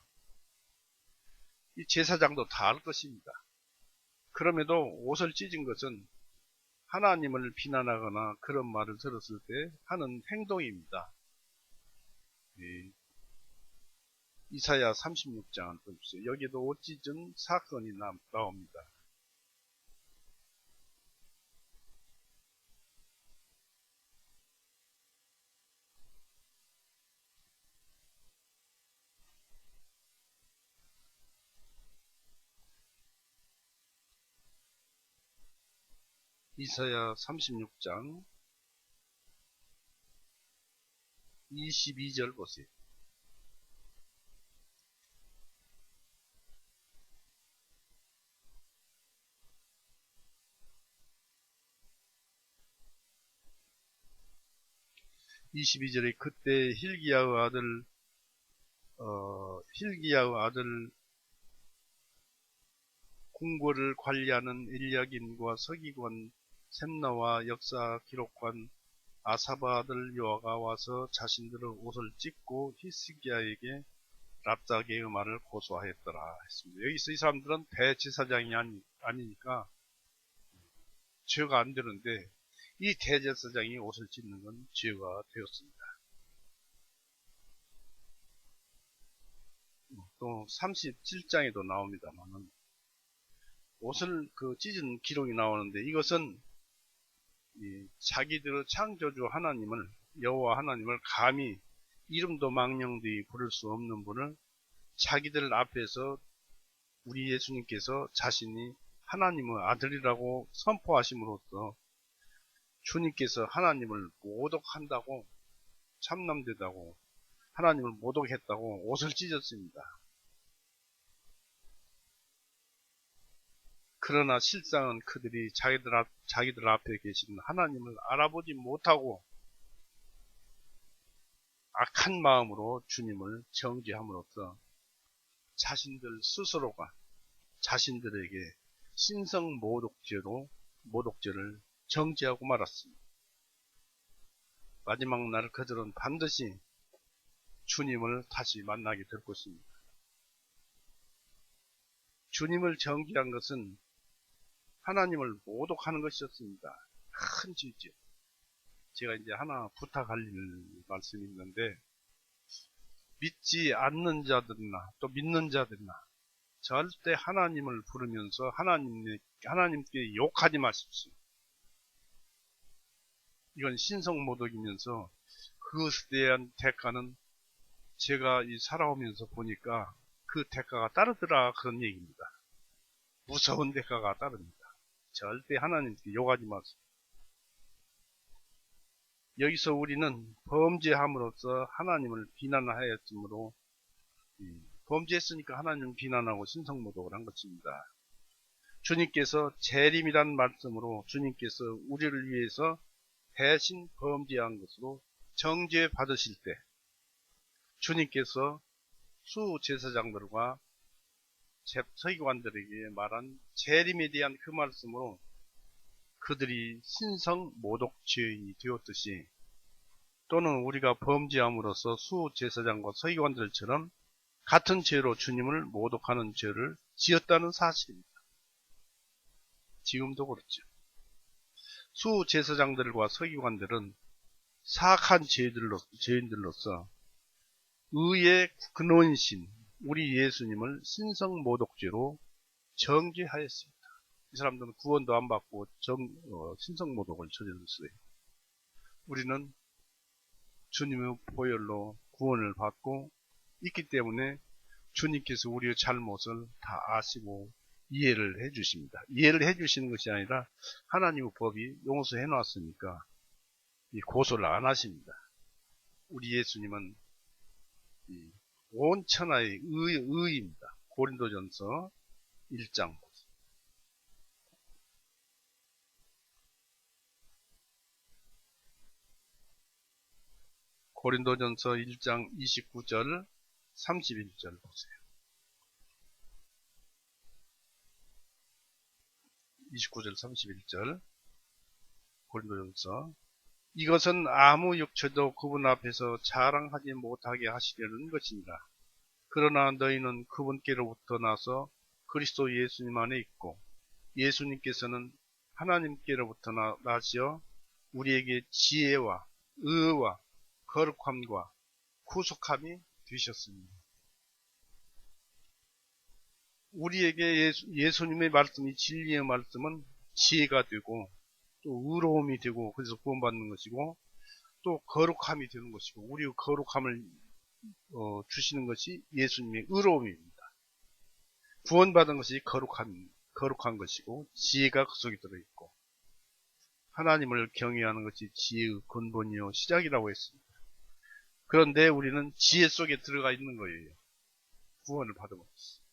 이 제사장도 다 알 것입니다. 그럼에도 옷을 찢은 것은 하나님을 비난하거나 그런 말을 들었을 때 하는 행동입니다. 이사야 36장을 보십시오. 여기도 옷 찢은 사건이 나옵니다. 이사야 36장 22절 보세요. 그때 hil기야의 아들 궁궐을 관리하는 엘리야김과 서기관 셈나와 역사 기록관 아사바 아들 요아가 와서 자신들의 옷을 찢고 히스기야에게 랍사게의 말을 고소하였더라 했습니다. 여기서 이 사람들은 대제사장이 아니니까 죄가 안 되는데 이 대제사장이 옷을 찢는 건 죄가 되었습니다. 또 37장에도 나옵니다만은 옷을 찢은 기록이 나오는데 이것은 자기들의 창조주 하나님을 여호와 하나님을 감히 이름도 망령되이 부를 수 없는 분을 자기들 앞에서 우리 예수님께서 자신이 하나님의 아들이라고 선포하심으로써 주님께서 하나님을 모독한다고 참남되다고 하나님을 모독했다고 옷을 찢었습니다. 그러나 실상은 그들이 자기들 앞에 계신 하나님을 알아보지 못하고 악한 마음으로 주님을 정죄함으로써 자신들 스스로가 자신들에게 신성 모독죄를 정죄하고 말았습니다. 마지막 날 그들은 반드시 주님을 다시 만나게 될 것입니다. 주님을 정죄한 것은 하나님을 모독하는 것이었습니다. 큰 죄죠. 제가 이제 하나 부탁할 말씀이 있는데 믿지 않는 자들이나 또 믿는 자들이나 절대 하나님을 부르면서 하나님께 욕하지 마십시오. 이건 신성모독이면서 그것에 대한 대가는 제가 살아오면서 보니까 그 대가가 따르더라 그런 얘기입니다. 무서운 대가가 따릅니다. 절대 하나님께 욕하지 마세요. 여기서 우리는 범죄함으로써 하나님을 비난하였으므로 범죄했으니까 하나님을 비난하고 신성모독을 한 것입니다. 주님께서 재림이란 말씀으로 주님께서 우리를 위해서 대신 범죄한 것으로 정죄 받으실 때 주님께서 수제사장들과 서기관들에게 말한 재림에 대한 그 말씀으로 그들이 신성 모독죄인이 되었듯이 또는 우리가 범죄함으로써 수제사장과 서기관들처럼 같은 죄로 주님을 모독하는 죄를 지었다는 사실입니다. 지금도 그렇죠. 수제사장들과 서기관들은 사악한 죄인들로서 의의 근원신 우리 예수님을 신성모독죄로 정죄하였습니다. 이 사람들은 구원도 안 받고 신성모독을 저질렀어요. 우리는 주님의 보혈로 구원을 받고 있기 때문에 주님께서 우리의 잘못을 다 아시고 이해를 해 주십니다. 이해를 해 주시는 것이 아니라 하나님의 법이 용서해 놨으니까 고소를 안 하십니다. 우리 예수님은 온 천하의 의입니다. 고린도전서 1장. 고린도전서 1장 29절 31절 보세요. 29절 31절 고린도전서. 이것은 아무 육체도 그분 앞에서 자랑하지 못하게 하시려는 것이니라. 그러나 너희는 그분께로부터 나서 그리스도 예수님 안에 있고 예수님께서는 하나님께로부터 나시어 우리에게 지혜와 의와 거룩함과 구속함이 되셨습니다. 우리에게 예수님의 말씀이 진리의 말씀은 지혜가 되고 또 의로움이 되고 그래서 구원받는 것이고 또 거룩함이 되는 것이고 우리의 거룩함을 주시는 것이 예수님의 의로움입니다. 구원받은 것이 거룩한 것이고 지혜가 그 속에 들어있고 하나님을 경외하는 것이 지혜의 근본이요 시작이라고 했습니다. 그런데 우리는 지혜 속에 들어가 있는 거예요. 구원을 받음으로써.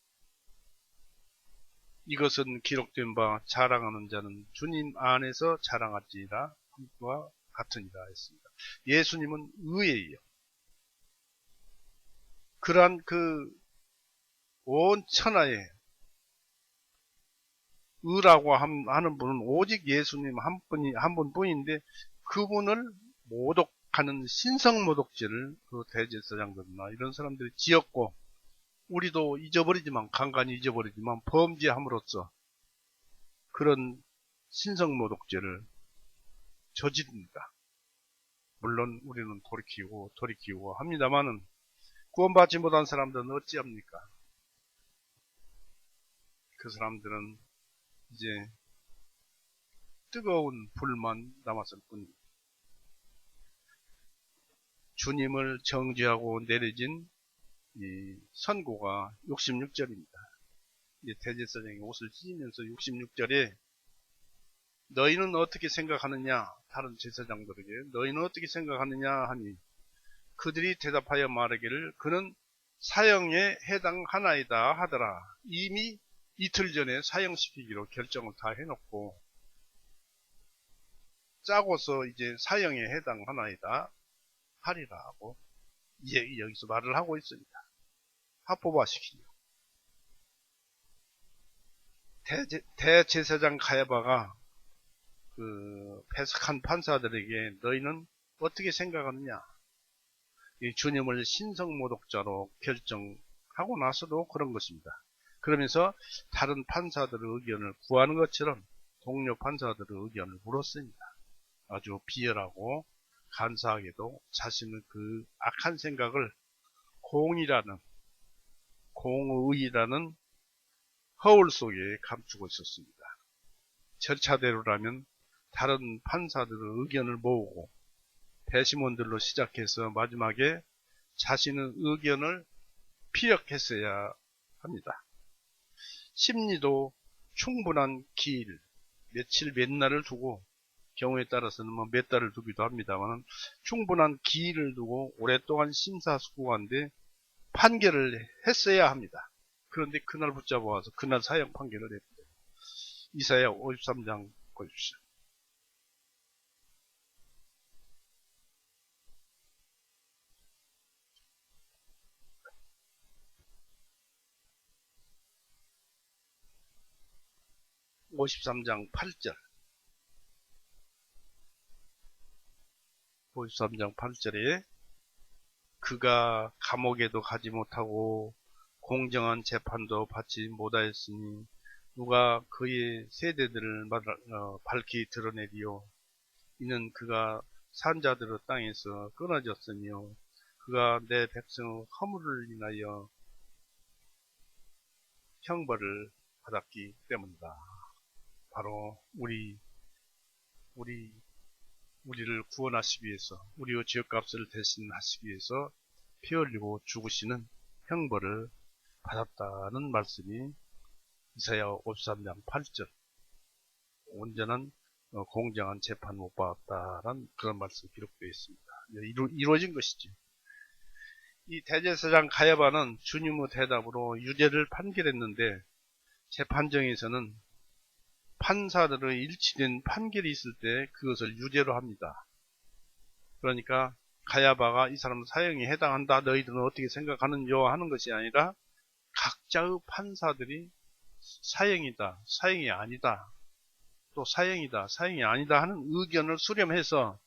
이것은 기록된 바 자랑하는 자는 주님 안에서 자랑할지니라 함과 같으니라 했습니다. 예수님은 의예요. 그러한 온 천하에 의라고 하는 분은 오직 예수님 한 분뿐인데 그분을 모독하는 신성모독죄를 그 대제사장들이나 이런 사람들이 지었고 우리도 간간히 잊어버리지만 범죄함으로써 그런 신성모독죄를 저지릅니다. 물론 우리는 돌이키고 합니다만은 구원받지 못한 사람들은 어찌합니까? 그 사람들은 이제 뜨거운 불만 남았을 뿐입니다. 주님을 정죄하고 내려진 이 선고가 66절입니다. 대제사장이 옷을 찢으면서 66절에 너희는 어떻게 생각하느냐? 다른 제사장들에게 너희는 어떻게 생각하느냐 하니 그들이 대답하여 말하기를 그는 사형에 해당하나이다 하더라. 이미 이틀 전에 사형시키기로 결정을 다 해놓고 짜고서 이제 사형에 해당하나이다 하리라 하고 여기서 말을 하고 있습니다. 합법화시키려. 대제사장 가야바가 패석한 판사들에게 너희는 어떻게 생각하느냐? 이 주님을 신성모독자로 결정하고 나서도 그런 것입니다. 그러면서 다른 판사들의 의견을 구하는 것처럼 동료 판사들의 의견을 물었습니다. 아주 비열하고 간사하게도 자신의 그 악한 생각을 공의라는 허울 속에 감추고 있었습니다. 절차대로라면 다른 판사들의 의견을 모으고 배심원들로 시작해서 마지막에 자신의 의견을 피력했어야 합니다. 심리도 충분한 기일, 며칠 몇 날을 두고 경우에 따라서는 몇 달을 두기도 합니다만 충분한 기일을 두고 오랫동안 심사숙고한데 판결을 했어야 합니다. 그런데 그날 붙잡아와서 그날 사형 판결을 했습니다. 이사야 53장 보십시오. (53장 8절) 53장 8절에 그가 감옥에도 가지 못하고 공정한 재판도 받지 못하였으니 누가 그의 세대들을 밝히 드러내리요. 이는 그가 산자들의 땅에서 끊어졌으며 그가 내 백성의 허물을 인하여 형벌을 받았기 때문이다. 바로 우리를 구원하시기 위해서 우리의 죄값을 대신하시기 위해서 피 흘리고 죽으시는 형벌을 받았다는 말씀이 이사야 53장 8절 온전한 공정한 재판 못 받았다라는 그런 말씀이 기록되어 있습니다. 이루어진 것이죠. 이 대제사장 가야바는 주님의 대답으로 유죄를 판결했는데 재판정에서는 판사들의 일치된 판결이 있을 때 그것을 유죄로 합니다. 그러니까 가야바가 이 사람은 사형에 해당한다, 너희들은 어떻게 생각하는요 하는 것이 아니라 각자의 판사들이 사형이다, 사형이 아니다, 또 사형이다, 사형이 아니다 하는 의견을 수렴해서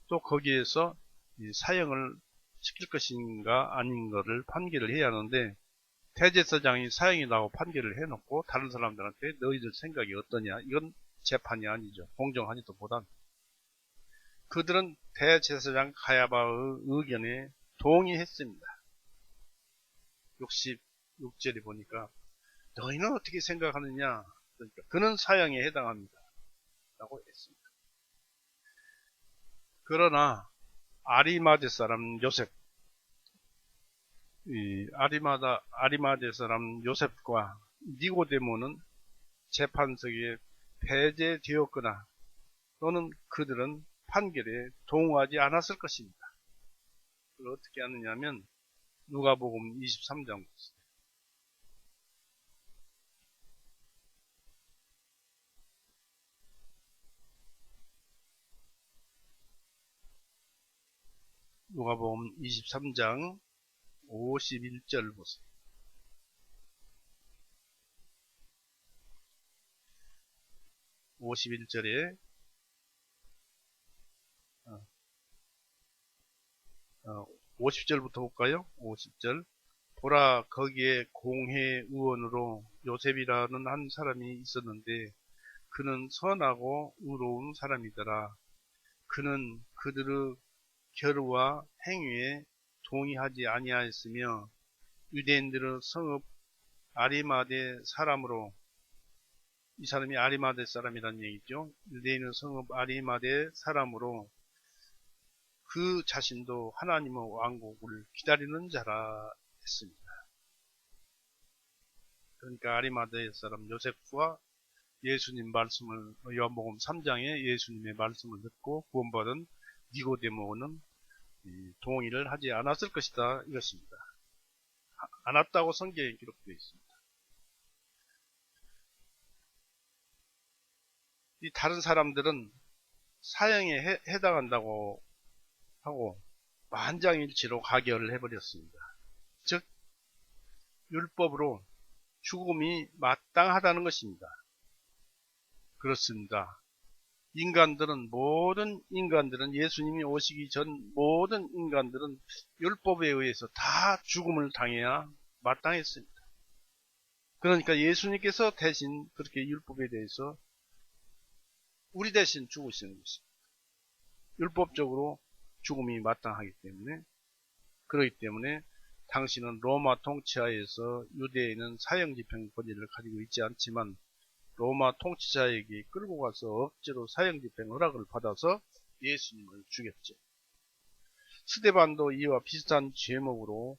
또 거기에서 이 사형을 시킬 것인가 아닌 것을 판결을 해야 하는데, 대제사장이 사형이라고 판결을 해놓고 다른 사람들한테 너희들 생각이 어떠냐, 이건 재판이 아니죠. 공정하지도 보단 그들은 대제사장 가야바의 의견에 동의했습니다. 66절에 보니까 너희는 어떻게 생각하느냐, 그러니까 그는 사형에 해당합니다 라고 했습니다. 그러나 아리마대 사람 요셉, 아리마대 사람 요셉과 니고데모는 재판석에 배제되었거나 또는 그들은 판결에 동의하지 않았을 것입니다. 그걸 어떻게 하느냐면 누가복음 23장 보세요. 누가복음 23장 51절 보세요. 51절에 50절부터 볼까요? 50절. 보라, 거기에 공회 의원으로 요셉이라는 한 사람이 있었는데 그는 선하고 의로운 사람이더라. 그는 그들의 결의와 행위에 동의하지 아니하였으며 유대인들의 성읍 아리마대 사람으로, 이 사람이 아리마대 사람이라는 얘기죠. 유대인의 성읍 아리마대 사람으로 그 자신도 하나님의 왕국을 기다리는 자라 했습니다. 그러니까 아리마대 사람 요셉과 예수님 말씀을, 요한복음 3장에 예수님의 말씀을 듣고 구원받은 니고데모는 동의를 하지 않았을 것이다, 이것입니다. 않았다고 성경에 기록되어 있습니다. 이 다른 사람들은 사형에 해당한다고 하고 만장일치로 가결을 해버렸습니다. 즉 율법으로 죽음이 마땅하다는 것입니다. 그렇습니다. 모든 인간들은 예수님이 오시기 전 모든 인간들은 율법에 의해서 다 죽음을 당해야 마땅했습니다. 그러니까 예수님께서 대신 그렇게 율법에 대해서 우리 대신 죽으시는 것입니다. 율법적으로 죽음이 마땅하기 때문에, 그렇기 때문에 당신은 로마 통치하에서 유대인은 사형 집행 권리를 가지고 있지 않지만 로마 통치자에게 끌고 가서 억지로 사형 집행 허락을 받아서 예수님을 죽였죠. 스데반도 이와 비슷한 죄목으로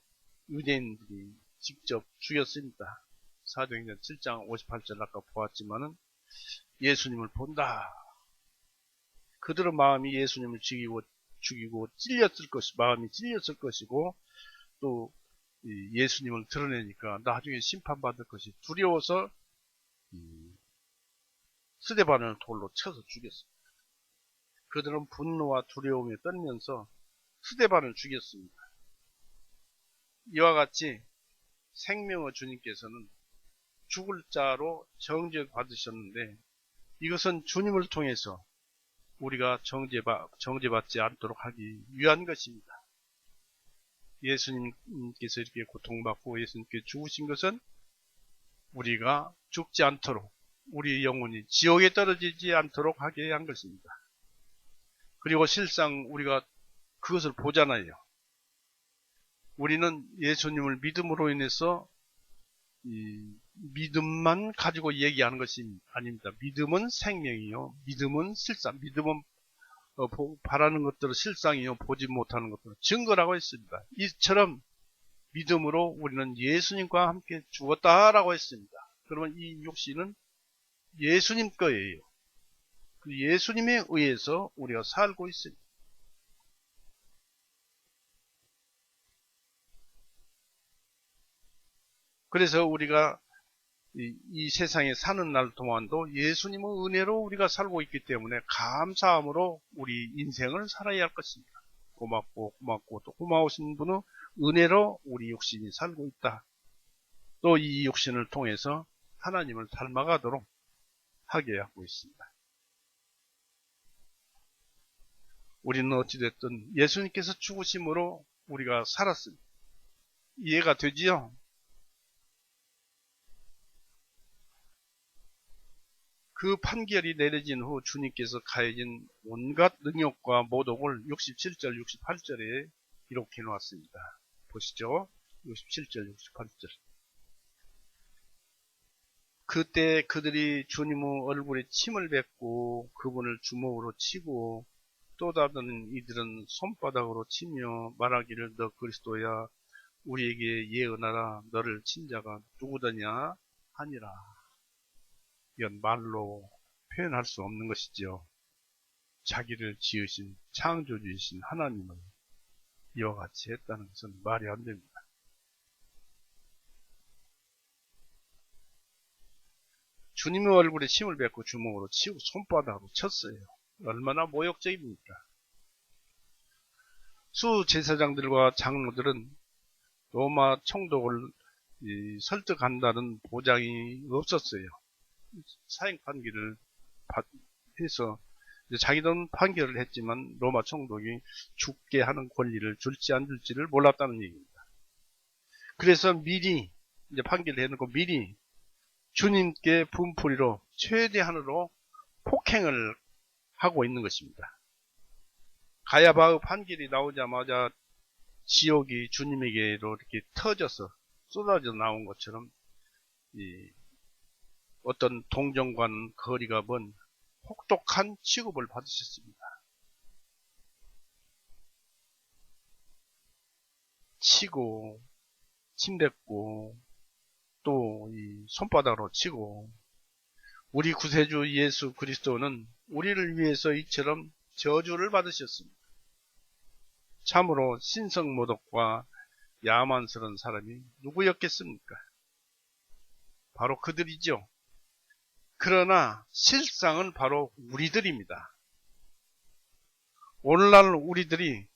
유대인들이 직접 죽였습니다. 사도행전 7장 58절 아까 보았지만은 예수님을 본다. 그들의 마음이 예수님을 죽이고 마음이 찔렸을 것이고 또 예수님을 드러내니까 나중에 심판받을 것이 두려워서 스데반을 돌로 쳐서 죽였습니다. 그들은 분노와 두려움에 떨면서 스데반을 죽였습니다. 이와 같이 생명의 주님께서는 죽을 자로 정죄받으셨는데 이것은 주님을 통해서 우리가 정죄받지 않도록 하기 위한 것입니다. 예수님께서 이렇게 고통받고 예수님께 죽으신 것은 우리가 죽지 않도록, 우리 영혼이 지옥에 떨어지지 않도록 하게 한 것입니다. 그리고 실상 우리가 그것을 보잖아요. 우리는 예수님을 믿음으로 인해서 믿음만 가지고 얘기하는 것이 아닙니다. 믿음은 생명이요, 믿음은 실상, 믿음은 바라는 것들은 실상이요, 보지 못하는 것들은 증거라고 했습니다. 이처럼 믿음으로 우리는 예수님과 함께 죽었다라고 했습니다. 그러면 이 육신은 예수님 거예요. 그 예수님에 의해서 우리가 살고 있습니다. 그래서 우리가 이 세상에 사는 날 동안도 예수님의 은혜로 우리가 살고 있기 때문에 감사함으로 우리 인생을 살아야 할 것입니다. 고맙고 또 고마우신 분의 은혜로 우리 육신이 살고 있다. 또 이 육신을 통해서 하나님을 닮아가도록 하게 하고 있습니다. 우리는 어찌됐든 예수님께서 죽으심으로 우리가 살았습니다. 이해가 되지요? 그 판결이 내려진 후 주님께서 가해진 온갖 능욕과 모독을 67절, 68절에 기록해 놓았습니다. 보시죠. 67절, 68절. 그때 그들이 주님의 얼굴에 침을 뱉고 그분을 주먹으로 치고 또 다른 이들은 손바닥으로 치며 말하기를 너 그리스도야 우리에게 예언하라 너를 친 자가 누구더냐 하니라. 이건 말로 표현할 수 없는 것이지요. 자기를 지으신 창조주이신 하나님을 이와 같이 했다는 것은 말이 안 됩니다. 주님의 얼굴에 침을 뱉고 주먹으로 치고 손바닥으로 쳤어요. 얼마나 모욕적입니까? 수제사장들과 장로들은 로마 총독을 설득한다는 보장이 없었어요. 사형 판결을 해서 자기들은 판결을 했지만 로마 총독이 죽게 하는 권리를 줄지 안 줄지를 몰랐다는 얘기입니다. 그래서 미리 이제 판결을 해놓고 미리 주님께 분풀이로 최대한으로 폭행을 하고 있는 것입니다. 가야바의 판결이 나오자마자 지옥이 주님에게로 이렇게 터져서 쏟아져 나온 것처럼 어떤 동정과는 거리가 먼 혹독한 취급을 받으셨습니다. 치고 침뱉고 또 이 손바닥으로 치고 우리 구세주 예수 그리스도는 우리를 위해서 이처럼 저주를 받으셨습니다. 참으로 신성모독과 야만스러운 사람이 누구였겠습니까? 바로 그들이죠. 그러나 실상은 바로 우리들입니다. 오늘날 우리들이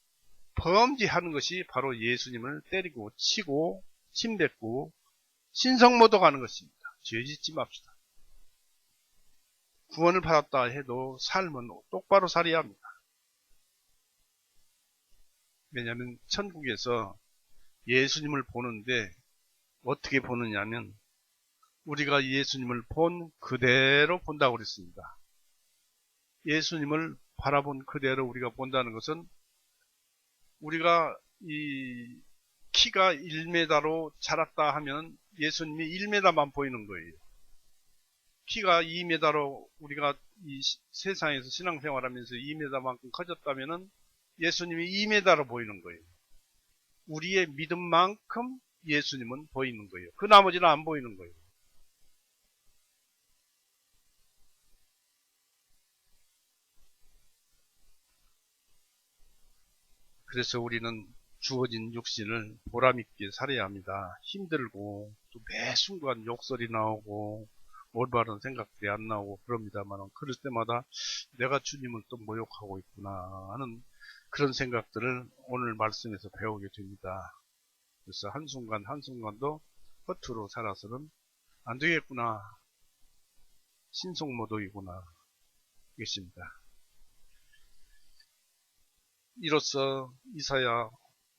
범죄하는 것이 바로 예수님을 때리고 치고 침뱉고 신성모독하는 것입니다. 죄짓지 맙시다. 구원을 받았다 해도 삶은 똑바로 살아야 합니다. 왜냐하면 천국에서 예수님을 보는데 어떻게 보느냐면 우리가 예수님을 본 그대로 본다고 그랬습니다. 예수님을 바라본 그대로 우리가 본다는 것은 우리가 이 키가 1m로 자랐다 하면 예수님이 1m만 보이는 거예요. 키가 2m로 우리가 이 세상에서 신앙생활하면서 2m만큼 커졌다면 예수님이 2m로 보이는 거예요. 우리의 믿음만큼 예수님은 보이는 거예요. 그 나머지는 안 보이는 거예요. 그래서 우리는 주어진 육신을 보람있게 살아야 합니다. 힘들고 또 매 순간 욕설이 나오고 올바른 생각들이 안 나오고 그럽니다만 그럴 때마다 내가 주님을 또 모욕하고 있구나 하는 그런 생각들을 오늘 말씀에서 배우게 됩니다. 그래서 한순간 한순간도 허투루 살아서는 안 되겠구나. 신성모독이구나. 이것입니다. 이로써 이사야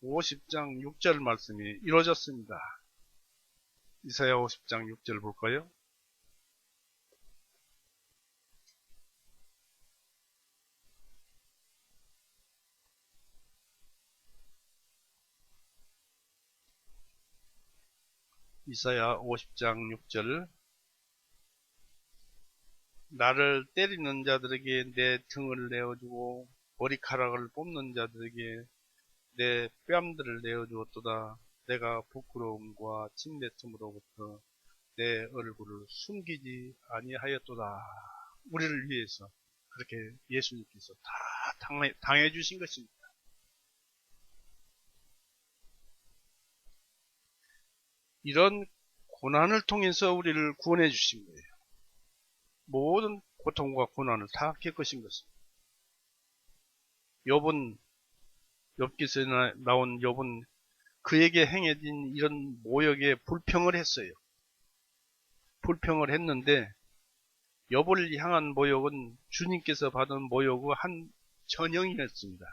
50장 6절 말씀이 이루어졌습니다. 이사야 50장 6절 볼까요? 이사야 50장 6절 나를 때리는 자들에게 내 등을 내어주고 머리카락을 뽑는 자들에게 내 뺨들을 내어주었도다. 내가 부끄러움과 침뱉음으로부터 내 얼굴을 숨기지 아니하였도다. 우리를 위해서 그렇게 예수님께서 다 당해 주신 것입니다. 이런 고난을 통해서 우리를 구원해 주신 거예요. 모든 고통과 고난을 다 겪으신 것입니다. 욥기서에 나온 욥은 그에게 행해진 이런 모욕에 불평을 했어요. 불평을 했는데 욥을 향한 모욕은 주님께서 받은 모욕의 한 전형이었습니다.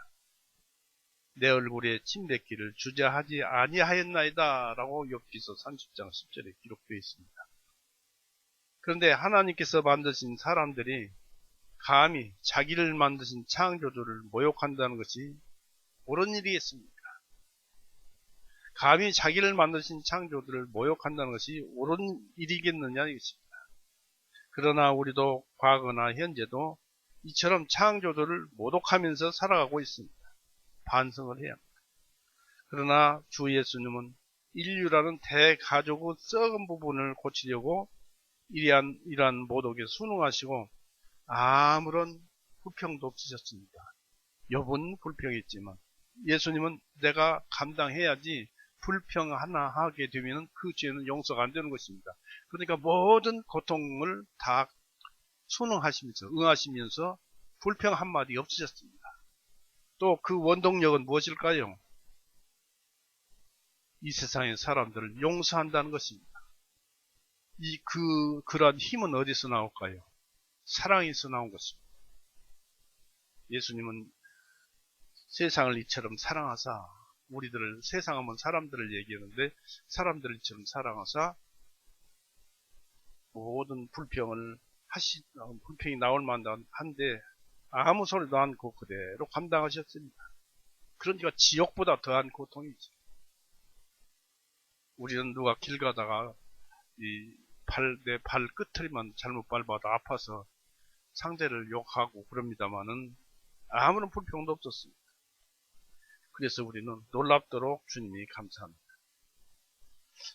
내 얼굴에 침뱉기를 주저하지 아니하였나이다 라고 욥기서 30장 10절에 기록되어 있습니다. 그런데 하나님께서 만드신 사람들이 감히 자기를 만드신 창조주를 모욕한다는 것이 옳은 일이겠습니까? 감히 자기를 만드신 창조주를 모욕한다는 것이 옳은 일이겠느냐 이것입니다. 그러나 우리도 과거나 현재도 이처럼 창조주를 모독하면서 살아가고 있습니다. 반성을 해야 합니다. 그러나 주 예수님은 인류라는 대가족의 썩은 부분을 고치려고 이러한 모독에 순응하시고 아무런 불평도 없으셨습니다. 욥은 불평했지만 예수님은 내가 감당해야지 불평 하나 하게 되면 그 죄는 용서가 안 되는 것입니다. 그러니까 모든 고통을 다 순응하시면서 응하시면서 불평 한마디 없으셨습니다. 또 그 원동력은 무엇일까요? 이 세상의 사람들을 용서한다는 것입니다. 그러한 힘은 어디서 나올까요? 사랑에서 나온 것입니다. 예수님은 세상을 이처럼 사랑하사 우리들을 세상하면 사람들을 얘기하는데 사람들을 이처럼 사랑하사 모든 불평이 나올 만한 한데 아무 소리도 않고 그대로 감당하셨습니다. 그러니까 지옥보다 더한 고통이죠. 우리는 누가 길 가다가 내 발 끝을 잘못 밟아도 아파서 상대를 욕하고 그럽니다마는 아무런 불평도 없었습니다. 그래서 우리는 놀랍도록 주님이 감사합니다.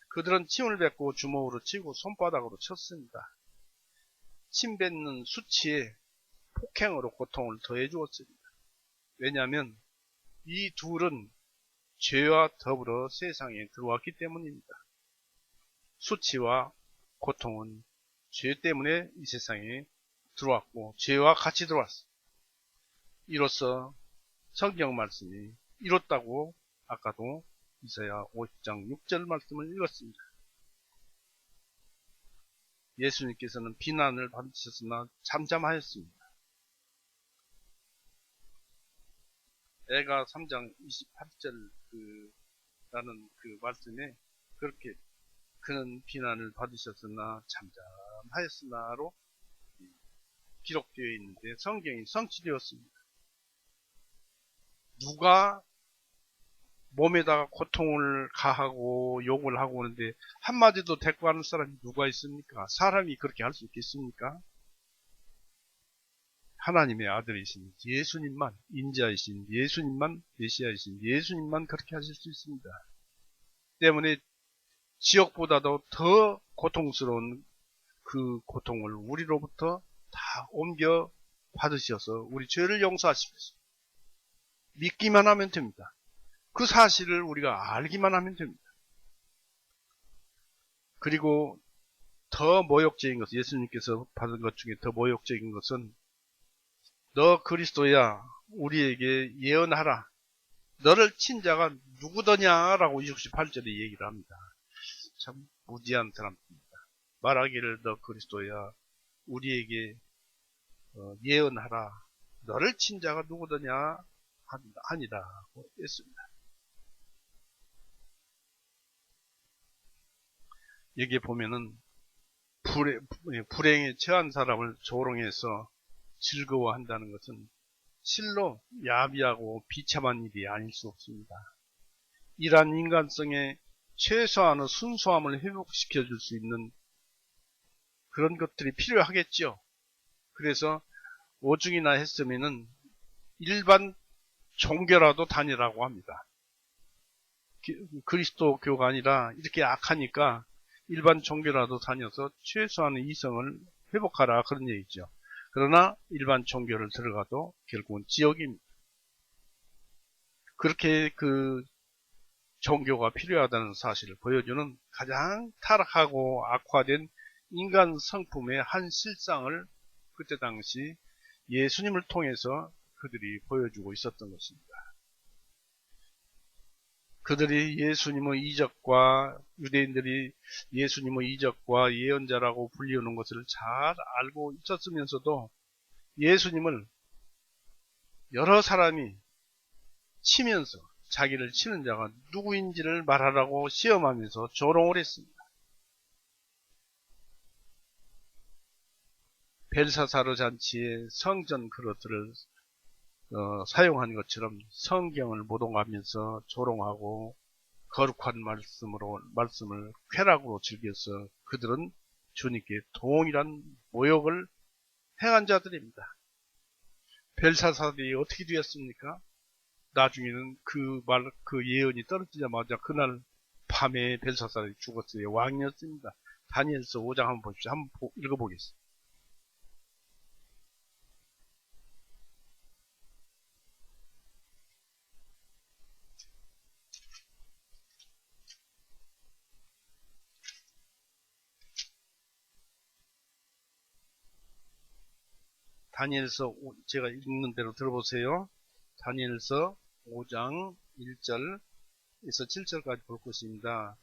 그들은 침을 뱉고 주먹으로 치고 손바닥으로 쳤습니다. 침 뱉는 수치에 폭행으로 고통을 더해 주었습니다. 왜냐하면 이 둘은 죄와 더불어 세상에 들어왔기 때문입니다. 수치와 고통은 죄 때문에 이 세상에 들어왔고 죄와 같이 들어왔습니다. 이로써 성경 말씀이 이뤘다고 아까도 이사야 50장 6절 말씀을 읽었습니다. 예수님께서는 비난을 받으셨으나 잠잠하였습니다. 애가 3장 28절 라는 그 말씀에 그렇게 그는 비난을 받으셨으나 잠잠하였으나로 기록되어 있는데 성경이 성취되었습니다. 누가 몸에다가 고통을 가하고 욕을 하고 오는데 한마디도 대꾸하는 사람이 누가 있습니까? 사람이 그렇게 할 수 있겠습니까? 하나님의 아들이신 예수님만, 인자이신 예수님만, 메시아이신 예수님만 그렇게 하실 수 있습니다. 때문에 지옥보다도 더 고통스러운 그 고통을 우리로부터 다 옮겨 받으셔서 우리 죄를 용서하시겠습니다. 믿기만 하면 됩니다. 그 사실을 우리가 알기만 하면 됩니다. 그리고 더 모욕적인 것은 예수님께서 받은 것 중에 더 모욕적인 것은 너 그리스도야 우리에게 예언하라. 너를 친 자가 누구더냐라고 68절에 얘기를 합니다. 참 무지한 사람입니다. 말하기를 너 그리스도야 우리에게 예언하라. 너를 친 자가 누구더냐 아니라고 했습니다. 여기에 보면은 불행에 처한 사람을 조롱해서 즐거워한다는 것은 실로 야비하고 비참한 일이 아닐 수 없습니다. 이러한 인간성의 최소한의 순수함을 회복시켜 줄 수 있는 그런 것들이 필요하겠죠. 그래서 오죽이나 했으면은 일반 종교라도 다니라고 합니다. 그리스도교가 아니라 이렇게 악하니까 일반 종교라도 다녀서 최소한의 이성을 회복하라 그런 얘기죠. 그러나 일반 종교를 들어가도 결국은 지옥입니다. 그렇게 그 종교가 필요하다는 사실을 보여주는 가장 타락하고 악화된 인간 성품의 한 실상을 그때 당시 예수님을 통해서 그들이 보여주고 있었던 것입니다. 그들이 예수님의 이적과 유대인들이 예수님의 이적과 예언자라고 불리우는 것을 잘 알고 있었으면서도 예수님을 여러 사람이 치면서 자기를 치는 자가 누구인지를 말하라고 시험하면서 조롱을 했습니다. 벨사사르 잔치에 성전 그릇들을 사용한 것처럼 성경을 모독하면서 조롱하고 거룩한 말씀을 쾌락으로 즐겨서 그들은 주님께 동일한 모욕을 행한 자들입니다. 벨사사들이 어떻게 되었습니까? 나중에는 그 예언이 떨어지자마자 그날 밤에 벨사살이 죽었어요. 왕이었습니다. 다니엘서 5장 한번 보십시오. 한번 읽어보겠습니다. 다니엘서 제가 읽는 대로 들어보세요. 다니엘서 5장 1절에서 7절까지 볼 것입니다.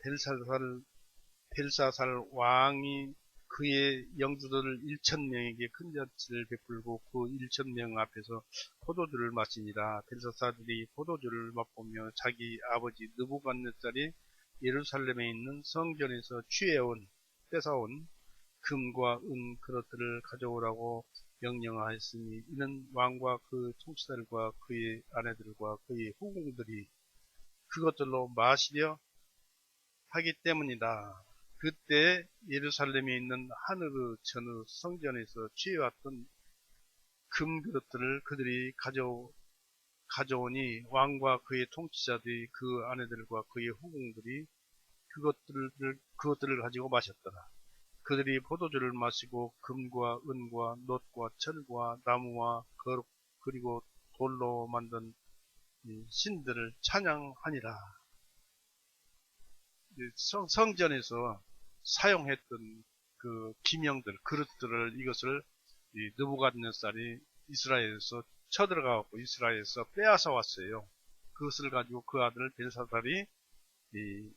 벨사살 왕이 그의 영주들 1,000명에게 큰 잔치를 베풀고 그 1,000명 앞에서 포도주를 마시니라. 벨사살이 포도주를 맛보며 자기 아버지 느부갓네살이 예루살렘에 있는 성전에서 뺏어온 금과 은 그릇들을 가져오라고 명령하였으니 이는 왕과 그 통치자들과 그의 아내들과 그의 후궁들이 그것들로 마시려 하기 때문이다. 그때 예루살렘에 있는 하늘의 전의 성전에서 취해왔던 금그릇들을 그들이 가져오니 왕과 그의 통치자들이 그 아내들과 그의 후궁들이 그것들을 가지고 마셨더라. 그들이 포도주를 마시고 금과 은과 놋과 철과 나무와 그리고 돌로 만든 신들을 찬양하니라. 성전에서 사용했던 그 기명들, 그릇들을 이것을 느부갓네살이 이스라엘에서 쳐들어가고 이스라엘에서 빼앗아 왔어요. 그것을 가지고 그 아들 벨사살이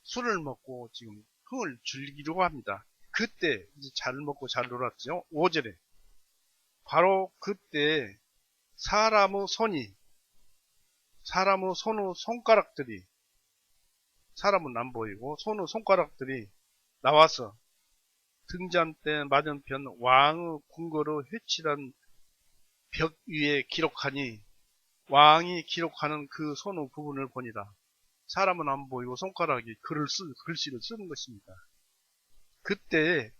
술을 먹고 지금 흥을 즐기려고 합니다. 그때 이제 잘 먹고 잘 놀았죠. 5절에 바로 그때 사람의 손의 손가락들이 사람은 안 보이고 손의 손가락들이 나와서 등잔대 맞은편 왕의 궁궐의 회칠한 벽 위에 기록하니 왕이 기록하는 그 손의 부분을 보니라. 사람은 안 보이고 손가락이 글씨를 쓰는 것입니다. 그때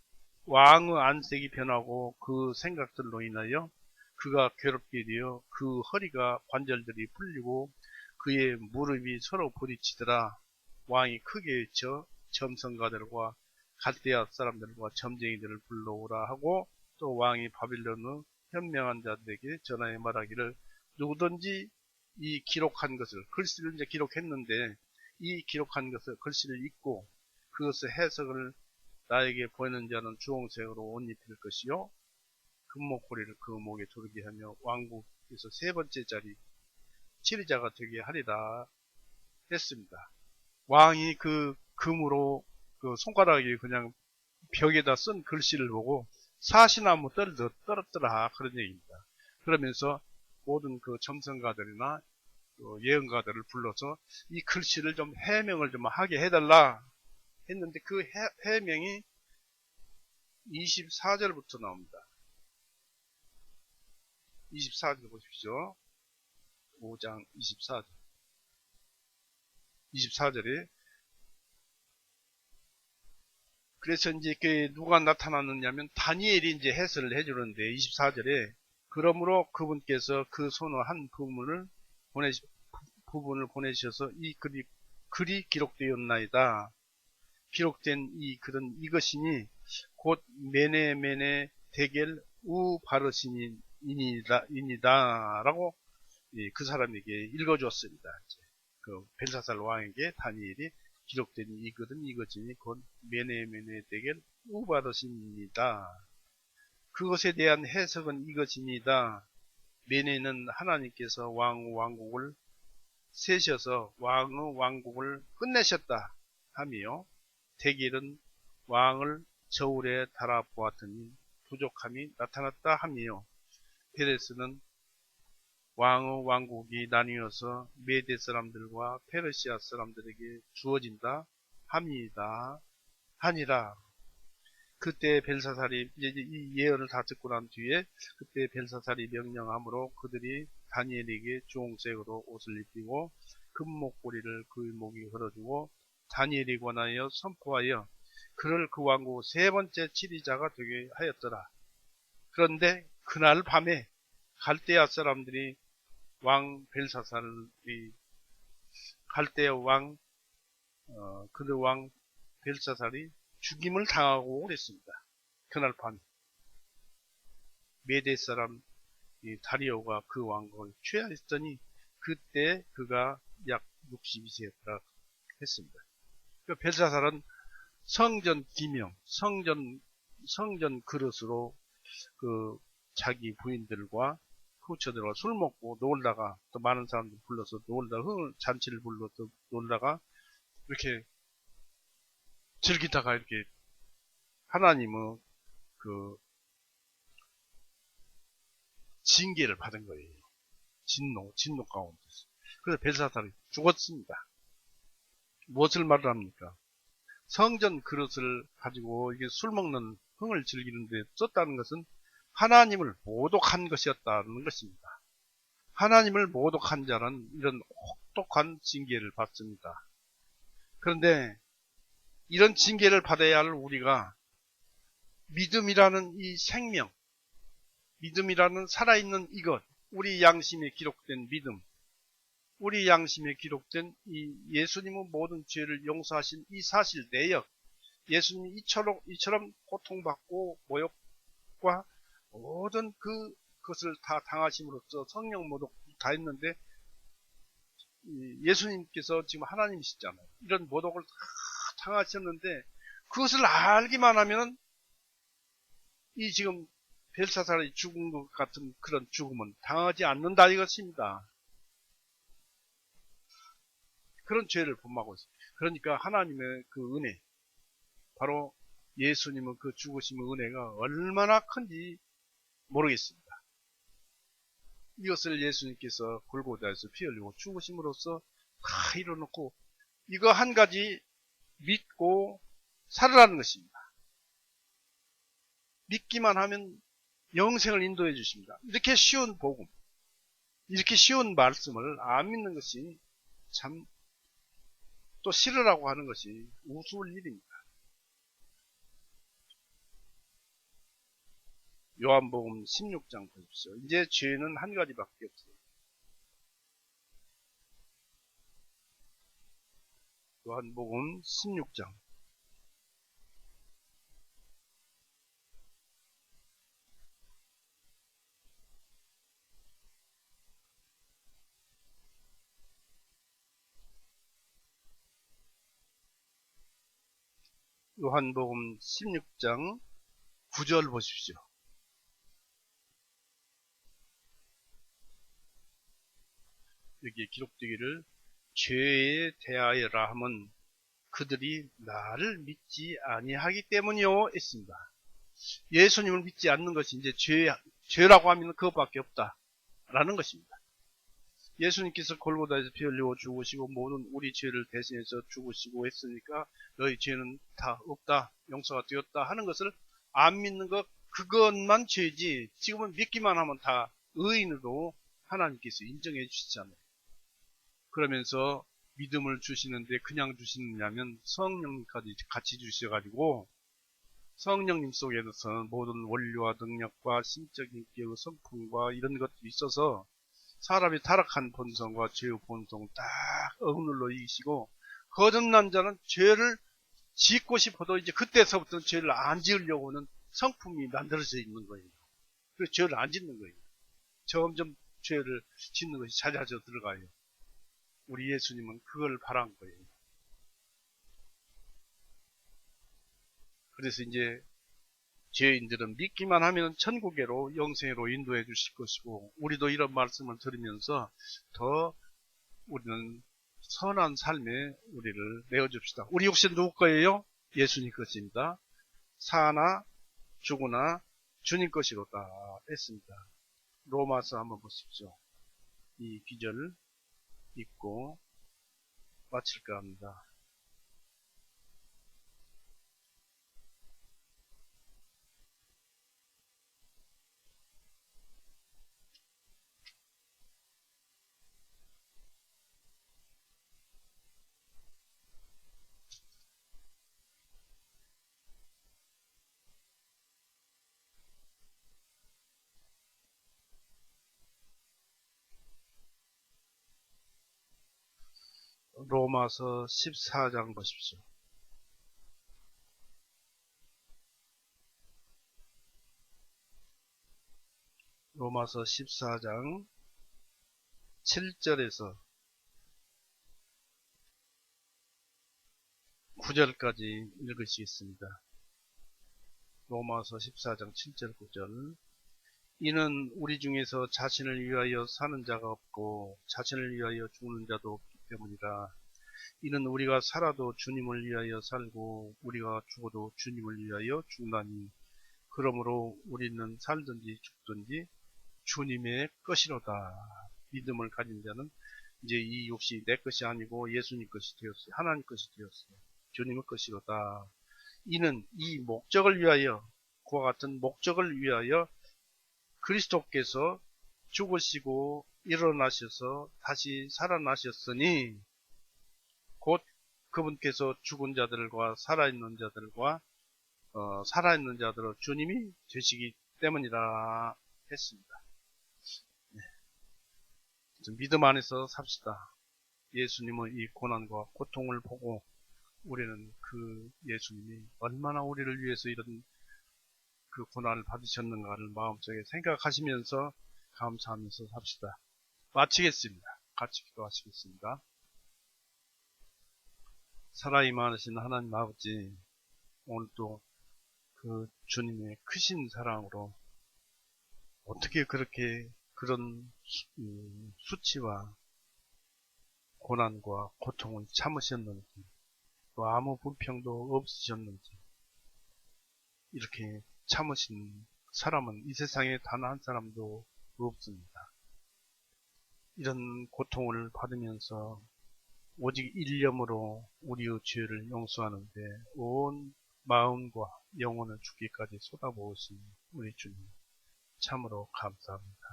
왕의 안색이 변하고 그 생각들로 인하여 그가 괴롭게 되어 그 허리가 관절들이 풀리고 그의 무릎이 서로 부딪히더라. 왕이 크게 외쳐 점성가들과 갈대아 사람들과 점쟁이들을 불러오라 하고 또 왕이 바빌론의 현명한 자들에게 전하여 말하기를 누구든지 이 기록한 것을 글씨를 이제 기록했는데 이 기록한 것을 글씨를 읽고 그것의 해석을 나에게 보이는 자는 주홍색으로 옷 입힐 것이요 금목걸이를 그 목에 두르게 하며 왕국에서 세 번째 자리 지리자가 되게 하리라 했습니다. 왕이 그 금으로 그 손가락이 그냥 벽에다 쓴 글씨를 보고 사시나무 떨었더라 그런 얘기입니다. 그러면서 모든 그 점성가들이나 예언가들을 불러서 이 글씨를 좀 해명을 좀 하게 해달라 했는데 그 해명이 24절부터 나옵니다. 24절 보십시오. 5장 24절. 24절에 그래서 이제 누가 나타났느냐면 다니엘이 이제 해설을 해주는데 24절에 그러므로 그분께서 그 손의 한 부분을 보내셔서 이 글이 기록되었나이다. 기록된 이 글은 이것이니 곧 메네 데겔 우 바르시니이니다 라고 그 사람에게 읽어주었습니다. 그 벨사살 왕에게 다니엘이 기록된 이 글은 이것이니 곧 메네 데겔 우 바르시니이다. 그것에 대한 해석은 이것입니다. 메네는 하나님께서 왕국을 세셔서 왕의 왕국을 끝내셨다 하며, 데겔은 왕을 저울에 달아보았더니 부족함이 나타났다 하며, 페레스는 왕의 왕국이 나뉘어서 메대 사람들과 페르시아 사람들에게 주어진다 합니다 하니라. 그때 벨사살이 이제 이 예언을 다 듣고 난 뒤에 그때 벨사살이 명령함으로 그들이 다니엘에게 주홍색으로 옷을 입히고 금목걸이를 그의 목에 걸어주고 다니엘에 관하여 선포하여 그를 그 왕국 세 번째 치리자가 되게 하였더라. 그런데 그날 밤에 갈대아 사람들이 왕 벨사살이 갈대아 왕 그들 왕 벨사살이 죽임을 당하고 그랬습니다. 그날 밤 메대 사람 다리오가 그 왕국을 취하했더니 그때 그가 약 62세였다 했습니다. 그 벨사살은 성전 기명, 성전 그릇으로 그 자기 부인들과 후처들과 술 먹고 놀다가 또 많은 사람들 불러서 놀다가 잔치를 불러서 놀다가 이렇게 즐기다가 이렇게 하나님의 그 징계를 받은 거예요. 진노 가운데서. 그래서 벨사살이 죽었습니다. 무엇을 말합니까? 성전 그릇을 가지고 이게 술 먹는 흥을 즐기는데 썼다는 것은 하나님을 모독한 것이었다는 것입니다. 하나님을 모독한 자는 이런 혹독한 징계를 받습니다. 그런데 이런 징계를 받아야 할 우리가 믿음이라는 이 생명, 믿음이라는 살아있는 이것, 우리 양심에 기록된 믿음, 우리 양심에 기록된 이 예수님의 모든 죄를 용서하신 이 사실 내역, 예수님이 이처럼 고통받고 모욕과 모든 그것을 다 당하심으로써 성령 모독 다 했는데 예수님께서 지금 하나님이시잖아요. 이런 모독을 다 당하셨는데 그것을 알기만 하면 이 지금 벨사살이 죽은 것 같은 그런 죽음은 당하지 않는다 이것입니다. 그런 죄를 범하고 있어요. 그러니까 하나님의 그 은혜, 바로 예수님의 그 죽으심의 은혜가 얼마나 큰지 모르겠습니다. 이것을 예수님께서 골고다에서 피 흘리고 죽으심으로써 다 이뤄놓고 이거 한 가지 믿고 살으라는 것입니다. 믿기만 하면 영생을 인도해 주십니다. 이렇게 쉬운 복음, 이렇게 쉬운 말씀을 안 믿는 것이 참 또 싫으라고 하는 것이 우스울 일입니다. 요한복음 16장 보십시오. 이제 죄는 한 가지밖에 없어요. 요한복음 16장. 요한복음 16장 9절 보십시오. 여기에 기록되기를 죄에 대하여라 하면 그들이 나를 믿지 아니하기 때문이요 했습니다. 예수님을 믿지 않는 것이 이제 죄라고 하면 그것밖에 없다라는 것입니다. 예수님께서 골고다에서 피 흘리고 죽으시고 모든 우리 죄를 대신해서 죽으시고 했으니까 너희 죄는 다 없다, 용서가 되었다 하는 것을 안 믿는 것, 그것만 죄지 지금은 믿기만 하면 다 의인으로 하나님께서 인정해 주시잖아요. 그러면서 믿음을 주시는데 그냥 주시느냐면 성령님까지 같이 주셔가지고 성령님 속에서 모든 원리와 능력과 신적인 기의 성품과 이런 것들이 있어서 사람이 타락한 본성과 죄의 본성 딱 억눌러 이기시고 거듭난 자는 죄를 짓고 싶어도 이제 그때서부터 죄를 안 지으려고는 성품이 만들어져 있는 거예요. 그래서 죄를 안 짓는 거예요. 점점 죄를 짓는 것이 잦아져 들어가요. 우리 예수님은 그걸 바란 거예요. 그래서 이제 죄인들은 믿기만 하면 천국에로 영생으로 인도해 주실 것이고, 우리도 이런 말씀을 들으면서 더 우리는 선한 삶에 우리를 내어줍시다. 우리 육신 누구 거예요? 예수님 것입니다. 사나 죽으나 주님 것이로다 했습니다. 로마서 한번 보십시오. 이 기절을 읽고 마칠까 합니다. 로마서 14장 보십시오. 로마서 14장 7절에서 9절까지 읽으시겠습니다. 로마서 14장 7절 9절. 이는 우리 중에서 자신을 위하여 사는 자가 없고 자신을 위하여 죽는 자도 없기 때문이라. 이는 우리가 살아도 주님을 위하여 살고 우리가 죽어도 주님을 위하여 죽나니, 그러므로 우리는 살든지 죽든지 주님의 것이로다. 믿음을 가진 자는 이제 이 욕이 내 것이 아니고 예수님 것이 되었어요. 하나님 것이 되었어요. 주님의 것이로다. 이는 이 목적을 위하여, 그와 같은 목적을 위하여 그리스도께서 죽으시고 일어나셔서 다시 살아나셨으니, 곧 그분께서 죽은 자들과 살아있는 자들과 살아있는 자들을 주님이 되시기 때문이라 했습니다. 네. 믿음 안에서 삽시다. 예수님의 이 고난과 고통을 보고 우리는 그 예수님이 얼마나 우리를 위해서 이런 그 고난을 받으셨는가를 마음속에 생각하시면서 감사하면서 삽시다. 마치겠습니다. 같이 기도하시겠습니다. 사랑이 많으신 하나님 아버지, 오늘도 그 주님의 크신 사랑으로 어떻게 그렇게 그런 수치와 고난과 고통을 참으셨는지, 또 아무 불평도 없으셨는지, 이렇게 참으신 사람은 이 세상에 단 한 사람도 없습니다. 이런 고통을 받으면서 오직 일념으로 우리의 죄를 용서하는데 온 마음과 영혼을 죽기까지 쏟아부으신 우리 주님, 참으로 감사합니다.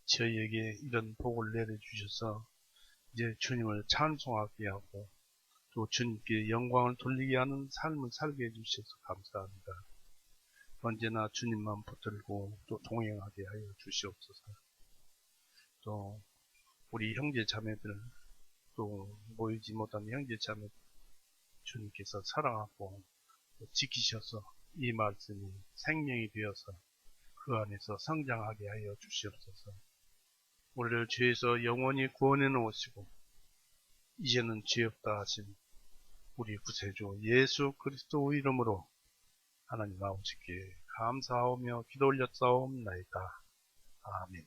저희에게 이런 복을 내려주셔서 이제 주님을 찬송하게 하고 또 주님께 영광을 돌리게 하는 삶을 살게 해주셔서 감사합니다. 언제나 주님만 붙들고 또 동행하게 하여 주시옵소서. 또 우리 형제 자매들, 또 모이지 못한 형제 자매 주님께서 사랑하고 지키셔서 이 말씀이 생명이 되어서 그 안에서 성장하게 하여 주시옵소서. 우리를 죄에서 영원히 구원해 놓으시고 이제는 죄 없다 하신 우리 구세주 예수 그리스도 이름으로 하나님 아버지께 감사하며 기도 올렸사옵나이다. 아멘.